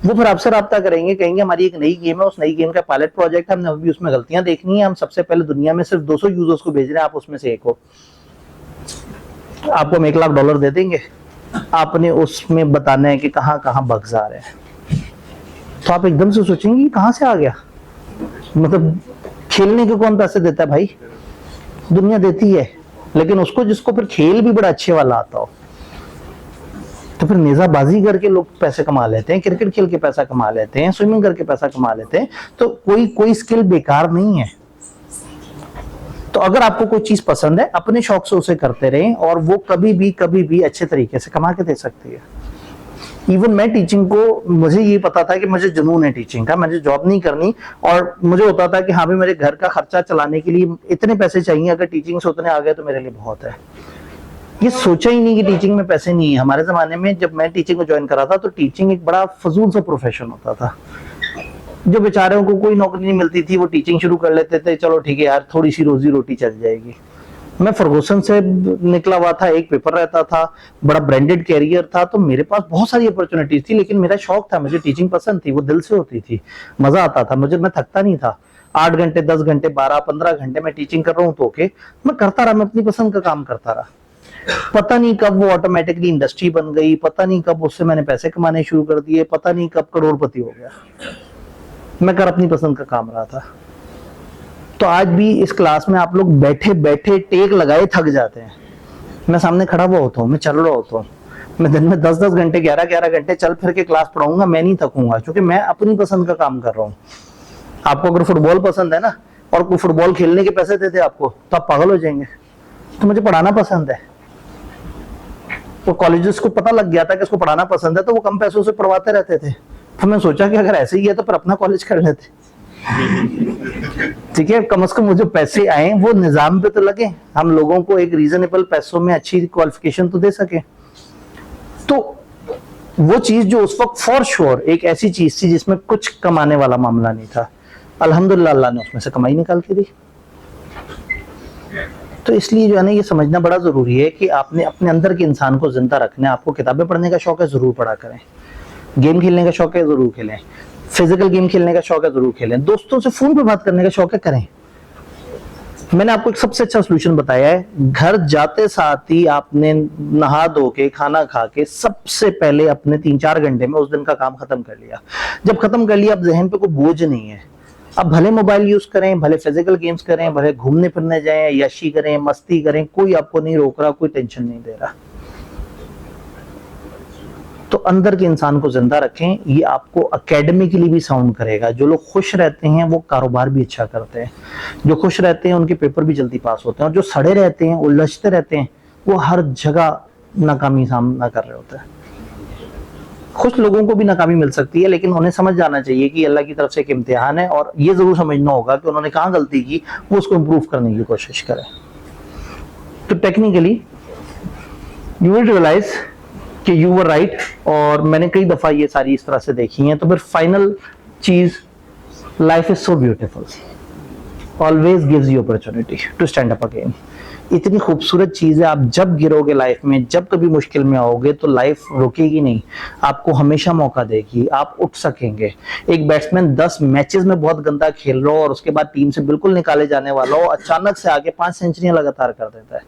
वो फिर आपसे राब्ता करेंगे, कहेंगे हमारी एक नई गेम है, उस नई गेम का पायलट प्रोजेक्ट है, हमने अभी उसमें गलतियां देखनी है, हम सबसे पहले दुनिया में सिर्फ 200 यूजर्स को भेज रहे हैं, आप उसमें से एक हो, आपको हम $1 लाख दे देंगे, आपने उसमें बताना है कि कहाँ कहाँ बग्स आ रहे हैं। तो आप एकदम से सोचेंगे कहां से आ गया, मतलब खेलने के कौन पैसे देता है भाई, दुनिया देती है, लेकिन उसको जिसको फिर खेल भी बड़ा अच्छे वाला आता हो। तो फिर नेजाबाजी करके लोग पैसे कमा लेते हैं, क्रिकेट खेल के पैसा कमा लेते हैं, स्विमिंग करके पैसा कमा लेते हैं। तो कोई स्किल बेकार नहीं है। तो अगर आपको कोई चीज पसंद है अपने शौक से उसे करते रहें और वो कभी भी अच्छे तरीके से कमा के दे सकती है। इवन मैं टीचिंग को, मुझे ये पता था कि मुझे जुनून है टीचिंग का, मुझे जॉब नहीं करनी, और मुझे होता था कि हाँ भी मेरे घर का खर्चा चलाने के लिए इतने पैसे चाहिए, अगर टीचिंग से उतने आ गए तो मेरे लिए बहुत है। ये सोचा ही नहीं कि टीचिंग में पैसे नहीं है। हमारे जमाने में जब मैं टीचिंग को ज्वाइन करा था तो टीचिंग एक बड़ा फजूल सा प्रोफेशन होता था। जो बेचारों को कोई नौकरी नहीं मिलती थी वो टीचिंग शुरू कर लेते थे, चलो ठीक है यार थोड़ी सी रोजी रोटी चल जाएगी। मैं फर्गूसन से निकला हुआ था, एक पेपर रहता था, बड़ा ब्रांडेड कैरियर था, तो मेरे पास बहुत सारी अपॉर्चुनिटीज थी, लेकिन मेरा शौक था, मुझे टीचिंग पसंद थी, वो दिल से होती थी, मजा आता था मुझे, मैं थकता नहीं था। 8 घंटे 10 घंटे 12-15 घंटे मैं टीचिंग कर रहा हूँ तो ओके, मैं करता रहा, मैं अपनी पसंद का काम करता रहा। पता नहीं कब वो ऑटोमेटिकली इंडस्ट्री बन गई, पता नहीं कब उससे मैंने पैसे कमाने शुरू कर दिए, पता नहीं कब करोड़पति हो गया। मैं कर अपनी पसंद का काम रहा था। तो आज भी इस क्लास में आप लोग बैठे बैठे टेक लगाए थक जाते हैं, मैं सामने खड़ा हुआ होता हूँ, मैं चल रहा होता हूँ, मैं दिन में 10-10 घंटे 11-11 घंटे चल फिर के क्लास पढ़ाऊंगा, मैं नहीं थकूंगा, क्योंकि मैं अपनी पसंद का काम कर रहा हूँ। आपको अगर फुटबॉल पसंद है ना और कोई फुटबॉल खेलने के पैसे देते आपको तो आप पागल हो जाएंगे। तो मुझे पढ़ाना पसंद है, तो कॉलेजेस को पता लग गया था कि इसको पढ़ाना पसंद है, तो वो कम पैसों से पढ़वाते रहते थे। तो मैं सोचा कि अगर ऐसे ही है तो फिर अपना कॉलेज कर लेते, ठीक है, कम से कम वो जो पैसे आए वो निजाम पे तो लगे, हम लोगों को एक रीजनेबल पैसों में अच्छी क्वालिफिकेशन तो दे सके। तो वो चीज जो उस वक्त फॉर श्योर एक ऐसी चीज थी जिसमें कुछ कमाने वाला मामला नहीं था, अल्हम्दुलिल्लाह अल्लाह ने उसमें से कमाई निकाल के दी। तो इसलिए जो है ना ये समझना बड़ा जरूरी है कि आपने अपने अंदर के इंसान को जिंदा रखना है। आपको किताबें पढ़ने का शौक है, जरूर पढ़ा करें, गेम खेलने का शौक है, जरूर खेलें, फिजिकल गेम खेलने का शौक है, जरूर खेलें, दोस्तों से फोन पे बात करने का शौक है, करें। मैंने आपको एक सबसे अच्छा सोल्यूशन बताया है, घर जाते साथ ही आपने नहा धो के खाना खा के सबसे पहले अपने 3-4 घंटे में उस दिन का काम खत्म कर लिया। जब खत्म कर लिया अब जहन पे कोई बोझ नहीं है, अब भले मोबाइल यूज करें, भले फिजिकल गेम्स करें, भले घूमने फिरने जाएं, यशी करें, मस्ती करें, कोई आपको नहीं रोक रहा, कोई टेंशन नहीं दे रहा। तो अंदर के इंसान को जिंदा रखें, ये आपको एकेडमिकली भी साउंड करेगा। जो लोग खुश रहते हैं वो कारोबार भी अच्छा करते हैं, जो खुश रहते हैं उनके पेपर भी जल्दी पास होते हैं, और जो सड़े रहते हैं, उलझते रहते हैं, वो हर जगह नाकामी सामना कर रहे होते हैं। खुश लोगों को भी नाकामी मिल सकती है, लेकिन उन्हें समझ जाना चाहिए कि अल्लाह की तरफ से एक इम्तिहान है, और ये जरूर समझना होगा कि उन्होंने कहाँ गलती की, वो उसको इम्प्रूव करने की कोशिश करें। तो टेक्निकली यू विल रियलाइज कि यू वर राइट, और मैंने कई दफा ये सारी इस तरह से देखी हैं। तो फिर फाइनल चीज, life is so beautiful, always gives you opportunity to stand up again. इतनी खूबसूरत चीज है, आप जब गिरोगे लाइफ में, जब कभी मुश्किल में आओगे तो लाइफ रुकेगी नहीं, आपको हमेशा मौका देगी, आप उठ सकेंगे। एक बैट्समैन 10 मैचेस में बहुत गंदा खेल रहा हो और उसके बाद टीम से बिल्कुल निकाले जाने वाला हो, अचानक से आगे 5 सेंचुरियां लगातार कर देता है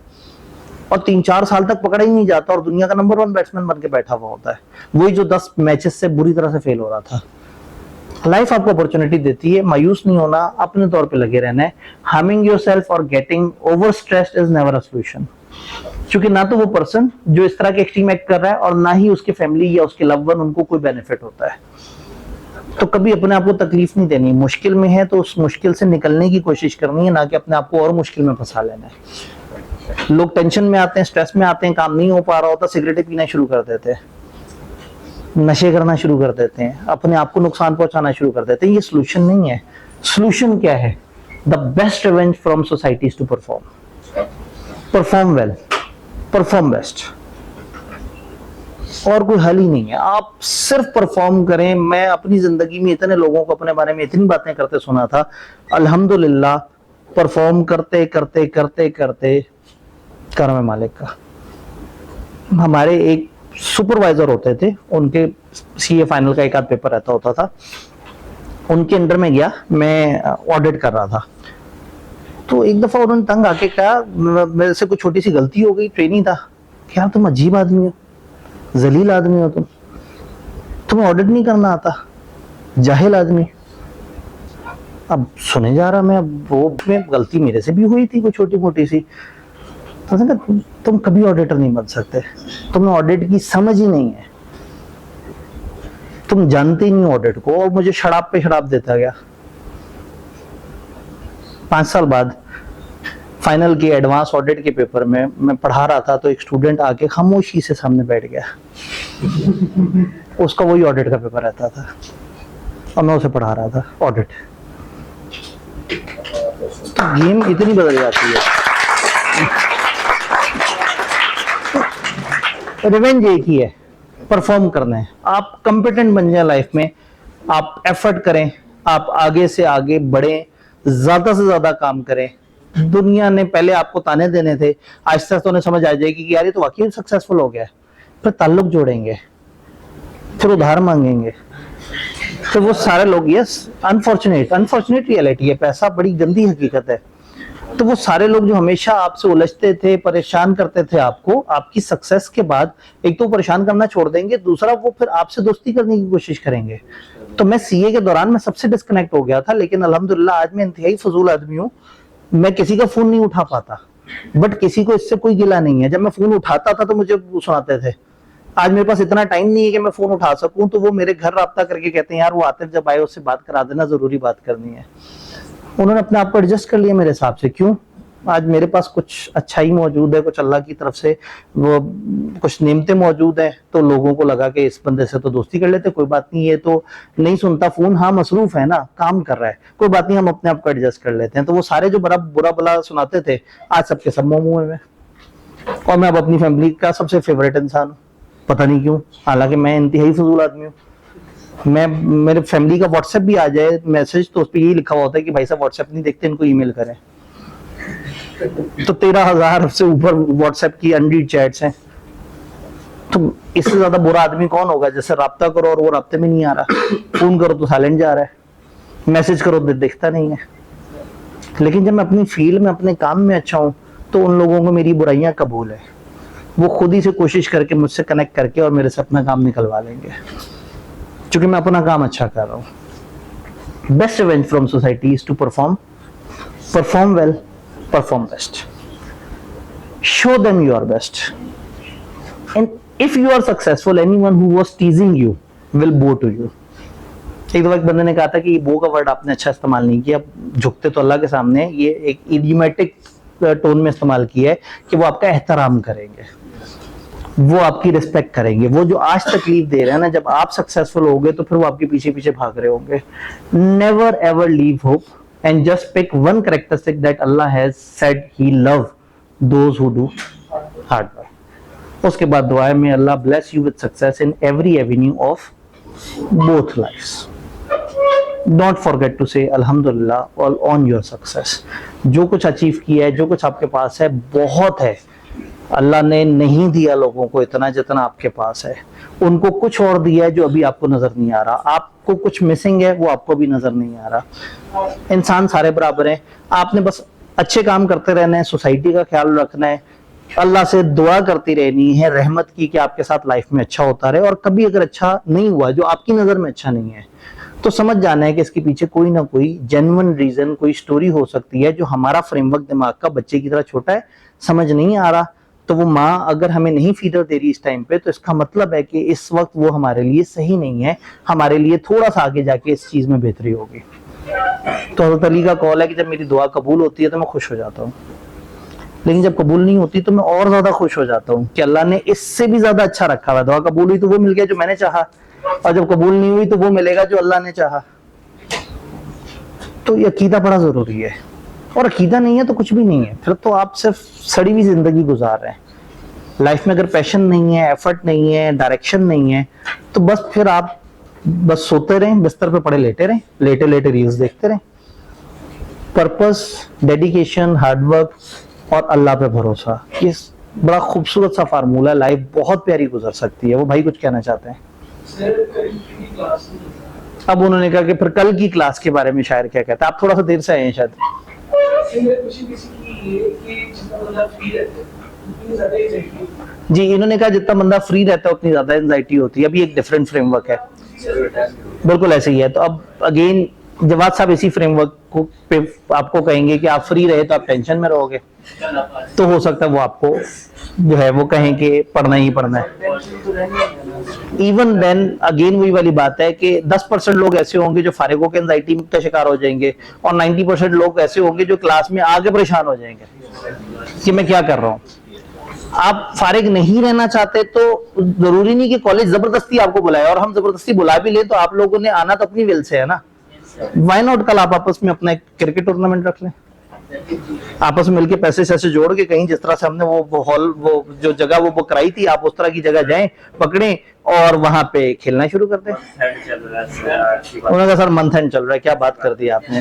और 3-4 साल तक पकड़ा ही नहीं जाता और दुनिया का नंबर 1 बैट्समैन बन के बैठा हुआ होता है, वही जो 10 मैचेस से बुरी तरह से फेल हो रहा था। लाइफ आपको अपॉर्चुनिटी देती है, मायूस नहीं होना, अपने तौर पे लगे रहना है। हार्मिंग योरसेल्फ और getting over stressed is never a solution, क्योंकि ना तो वो पर्सन जो इस तरह के एक्सट्रीम एक्ट कर रहा है और ना ही उसके फैमिली या उसके लव वन उनको कोई बेनिफिट होता है। तो कभी अपने आप को तकलीफ नहीं देनी, मुश्किल में है तो उस मुश्किल से निकलने की कोशिश करनी है, ना कि अपने आप को और मुश्किल में फंसा लेना है। लोग टेंशन में आते हैं, स्ट्रेस में आते हैं, काम नहीं हो पा रहा होता, सिगरेटें पीना शुरू कर देते हैं, नशे करना शुरू कर देते हैं, अपने आप को नुकसान पहुंचाना शुरू कर देते हैं। ये सोल्यूशन नहीं है। सोल्यूशन क्या है? The best revenge from society is to perform well, perform best, और कोई हल ही नहीं है। आप सिर्फ परफॉर्म करें। मैं अपनी जिंदगी में इतने लोगों को अपने बारे में इतनी बातें करते सुना था, अल्हम्दुलिल्लाह परफॉर्म करते करते करते करते करम है मालिक का। हमारे एक सुपरवाइजर होते थे, उनके सीए फाइनल का एक आध पेपर रहता होता था, उनके अंडर में गया, मैं ऑडिट कर रहा था। तो एक दफा उन्होंने तंग आके कहा, मेरे से कुछ छोटी सी गलती हो गई, ट्रेनिंग था, क्या तुम अजीब आदमी हो, जलील आदमी हो, तुम्हें ऑडिट नहीं करना आता, जाहिल आदमी। अब सुने जा रहा मैं, वो में गलती मेरे से भी हुई थी कोई छोटी मोटी सी। तो तुम कभी ऑडिटर नहीं बन सकते, तुम्हें ऑडिट की समझ ही नहीं है, तुम जानते ही नहीं ऑडिट को। और मुझे शराब पे शराब देता गया। 5 साल बाद फाइनल की एडवांस ऑडिट के पेपर में मैं पढ़ा रहा था, तो एक स्टूडेंट आके खामोशी से सामने बैठ गया। उसका वही ऑडिट का पेपर रहता था और मैं उसे पढ़ा रहा था ऑडिट। तो गेम इतनी बदल जाती है। रिवेंज एक ही है, परफॉर्म करना है। आप कंपिटेंट बन जाए लाइफ में, आप एफर्ट करें, आप आगे से आगे बढ़ें, ज्यादा से ज्यादा काम करें। दुनिया ने पहले आपको ताने देने थे, आहिस्ता आहिस्ता उन्हें समझ आ जाएगी कि यार ये तो वाकई सक्सेसफुल हो गया है। फिर ताल्लुक जोड़ेंगे, फिर उधार मांगेंगे, फिर वो सारे लोग, यस अनफॉर्चुनेट रियलिटी है, पैसा बड़ी गंदी हकीकत है। तो वो सारे लोग जो हमेशा आपसे उलझते थे, परेशान करते थे आपको, आपकी सक्सेस के बाद एक तो परेशान करना छोड़ देंगे, दूसरा वो फिर आपसे दोस्ती करने की कोशिश करेंगे। तो मैं सीए के दौरान मैं सबसे डिस्कनेक्ट हो गया था, लेकिन अल्हम्दुलिल्लाह आज मैं इंतहाई फजूल आदमी हूँ। मैं किसी का फोन नहीं उठा पाता, बट किसी को इससे कोई गिला नहीं है। जब मैं फोन उठाता था तो मुझे सुनाते थे। आज मेरे पास इतना टाइम नहीं है कि मैं फोन उठा सकूं, तो वो मेरे घर राब्ता करके कहते हैं यार वो आतिफ जब आए उससे बात करा देना, जरूरी बात करनी है। उन्होंने अपने आप को एडजस्ट कर लिया मेरे हिसाब से। क्यों? आज मेरे पास कुछ अच्छाई मौजूद है, कुछ अल्लाह की तरफ से वो कुछ नेमतें मौजूद हैं, तो लोगों को लगा कि इस बंदे से तो दोस्ती कर लेते, कोई बात नहीं, ये तो नहीं सुनता फोन, हाँ मसरूफ है ना, काम कर रहा है, कोई बात नहीं, हम अपने आप को एडजस्ट कर लेते हैं। तो वो सारे जो बड़ा बुरा भला सुनाते थे, आज सबके सब मुंह में। और मैं अब अपनी फैमिली का सबसे फेवरेट इंसान हूँ, पता नहीं क्यों, हालांकि मैं इंतहाई फजूल आदमी हूँ। मैं, मेरे फैमिली का व्हाट्सएप भी आ जाए मैसेज, तो उस पर यही लिखा होता है कि भाई साहब व्हाट्सएप नहीं देखते, इनको ईमेल करें। तो 13,000 से ऊपर व्हाट्सएप की अनरीड चैट्स हैं। तो इससे ज्यादा बुरा आदमी कौन होगा? जैसे राब्ता करो और वो राब्ते में नहीं आ रहा, फोन करो तो साइलेंट जा रहा है, मैसेज करो तो देखता नहीं है। लेकिन जब मैं अपनी फील्ड में, अपने काम में अच्छा हूं, तो उन लोगों को मेरी बुराइयां कबूल है, वो खुद ही से कोशिश करके मुझसे कनेक्ट करके और मेरे से अपना काम निकलवा लेंगे, क्योंकि मैं अपना काम अच्छा कर रहा हूं। Best revenge from society is to perform well, perform best, show them you are best, and if you are successful, anyone who was teasing you will bow to you. एक दफा एक बंदे ने कहा था कि बो का वर्ड आपने अच्छा इस्तेमाल नहीं किया, झुकते तो अल्लाह के सामने, ये एक इडियोमेटिक टोन में इस्तेमाल किया है कि वो आपका एहतराम करेंगे, वो आपकी रिस्पेक्ट करेंगे। वो जो आज तकलीफ दे रहे हैं ना, जब आप सक्सेसफुल होगे तो फिर वो आपके पीछे पीछे भाग रहे होंगे। Never ever leave hope and just pick one characteristic that Allah has said He love those who do hard work. उसके बाद दुआ है, may Allah bless you with success in every avenue of both lives. Don't forget to say Alhamdulillah all on your success. जो कुछ अचीव किया है, जो कुछ आपके पास है, बहुत है। अल्लाह ने नहीं दिया लोगों को इतना जितना आपके पास है, उनको कुछ और दिया है जो अभी आपको नजर नहीं आ रहा। आपको कुछ मिसिंग है, वो आपको भी नजर नहीं आ रहा। इंसान सारे बराबर हैं, आपने बस अच्छे काम करते रहना है, सोसाइटी का ख्याल रखना है, अल्लाह से दुआ करती रहनी है रहमत की कि आपके साथ लाइफ में अच्छा होता रहे। और कभी अगर अच्छा नहीं हुआ, जो आपकी नजर में अच्छा नहीं है, तो समझ जाना है कि इसके पीछे कोई ना कोई जेन्युइन रीजन, कोई स्टोरी हो सकती है जो हमारा फ्रेमवर्क दिमाग का बच्चे की तरह छोटा है, समझ नहीं आ रहा। तो वो माँ अगर हमें नहीं फीडर दे रही इस टाइम पे, तो इसका मतलब है कि इस वक्त वो हमारे लिए सही नहीं है, हमारे लिए थोड़ा सा आगे जाके इस चीज में बेहतरी होगी। तो हज़रत अली का कौल है कि जब मेरी दुआ कबूल होती है तो मैं खुश हो जाता हूँ, लेकिन जब कबूल नहीं होती तो मैं और ज्यादा खुश हो जाता हूँ कि अल्लाह ने इससे भी ज्यादा अच्छा रखा हुआ। दुआ कबूल हुई तो वो मिल गया जो मैंने चाहा, और जब कबूल नहीं हुई तो वो मिलेगा जो अल्लाह ने चाहा। तो ये अकीदा बड़ा जरूरी है, और अकीदा नहीं है तो कुछ भी नहीं है, फिर तो आप सिर्फ सड़ी हुई जिंदगी गुजार रहे हैं। लाइफ में अगर पैशन नहीं है, एफर्ट नहीं है, डायरेक्शन नहीं है, तो बस फिर आप बस सोते रहें, बिस्तर पे पड़े लेटे रहें, लेटे लेटे रील्स देखते रहें। पर्पस, डेडिकेशन, हार्डवर्क और अल्लाह पे भरोसा, ये बड़ा खूबसूरत सा फार्मूला है, लाइफ बहुत प्यारी गुजर सकती है। वो भाई कुछ कहना चाहते हैं। अब उन्होंने कहा कि फिर कल की क्लास के बारे में शायर क्या कहता है। आप थोड़ा सा देर से आए हैं शायद। जी, इन्होंने कहा जितना बंदा फ्री रहता है उतनी ज्यादा एंजाइटी होती है। अभी एक डिफरेंट फ्रेमवर्क है, बिल्कुल ऐसे ही है। तो अब अगेन जवाद साहब इसी फ्रेमवर्क को पे आपको कहेंगे कि आप फ्री रहे तो आप टेंशन में रहोगे, तो हो सकता है वो आपको जो है वो कहें कि पढ़ना ही पढ़ना है। इवन देन अगेन वही वाली बात है कि 10% लोग ऐसे होंगे जो फारिग होकर एंजाइटी का शिकार हो जाएंगे, और 90% लोग ऐसे होंगे जो क्लास में आगे परेशान हो जाएंगे कि मैं क्या कर रहा हूँ। आप फारिग नहीं रहना चाहते तो जरूरी नहीं कि कॉलेज जबरदस्ती आपको बुलाए, और हम जबरदस्ती बुला भी ले तो आप लोगों ने आना तो अपनी विल से है ना। व्हाई नॉट कल आप आपस में अपना एक क्रिकेट टूर्नामेंट रख लें, आपस में मिलके पैसे से जोड़ के कहीं, जिस तरह से हमने वो हॉल, वो जो जगह वो बुक कराई थी, आप उस तरह की जगह जाएं, पकड़ें और वहां पे खेलना शुरू कर दें। उन्होंने कहा सर मंथ एंड चल रहा है। क्या बात कर दी आपने,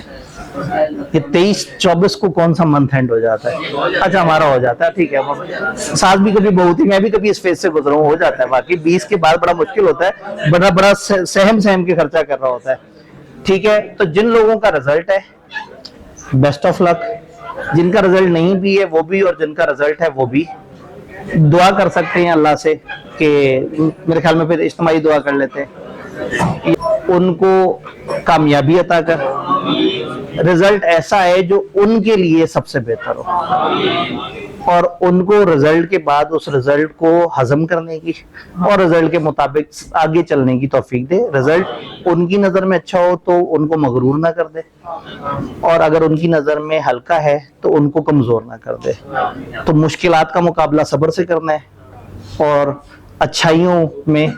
ये 23-24 को कौन सा मंथ एंड हो जाता है? अच्छा हमारा हो जाता है, ठीक है। साथ भी कभी बहुत ही, मैं भी कभी इस फेज से गुजरा हूं, हो जाता है। बाकी 20 के बाद बड़ा मुश्किल होता है, बड़ा बड़ा सहम के खर्चा कर रहा होता है। ठीक है, तो जिन लोगों का रिजल्ट है बेस्ट ऑफ लक, जिनका रिजल्ट नहीं भी है वो भी, और जिनका रिजल्ट है वो भी दुआ कर सकते हैं अल्लाह से कि मेरे ख्याल में फिर इज्तिमाई दुआ कर लेते हैं, उनको कामयाबी अता कर, रिजल्ट ऐसा है जो उनके लिए सबसे बेहतर हो, और उनको रिजल्ट के बाद उस रिजल्ट को हजम करने की और रिजल्ट के मुताबिक आगे चलने की तौफीक दे। रिजल्ट उनकी नजर में अच्छा हो तो उनको मगरूर ना कर दे, और अगर उनकी नजर में हल्का है तो उनको कमजोर ना कर दे। तो मुश्किलात का मुकाबला सब्र से करना है और अच्छाइयों में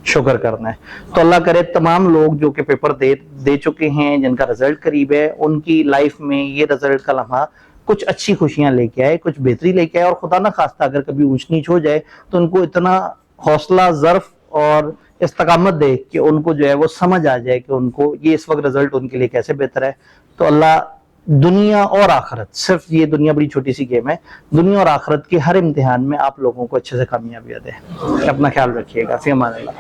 शुक्र करना है। तो अल्लाह करे तमाम लोग जो कि पेपर दे चुके हैं, जिनका रिजल्ट करीब है, उनकी लाइफ में ये रिजल्ट का लम्हा कुछ अच्छी खुशियां लेके आए, कुछ बेहतरी लेके आए, और खुदा ना खास्ता अगर कभी ऊंच नीच हो जाए तो उनको इतना हौसला, ज़र्फ और इस्तकामत दे कि उनको जो है वो समझ आ जाए कि उनको ये इस वक्त रिजल्ट उनके लिए कैसे बेहतर है। तो अल्लाह दुनिया और आखिरत, सिर्फ ये दुनिया बड़ी छोटी सी गेम है, दुनिया और आखिरत के हर इम्तिहान में आप लोगों को अच्छे से कामयाबियां दे। अपना ख्याल रखिएगा। फी अमान अल्लाह।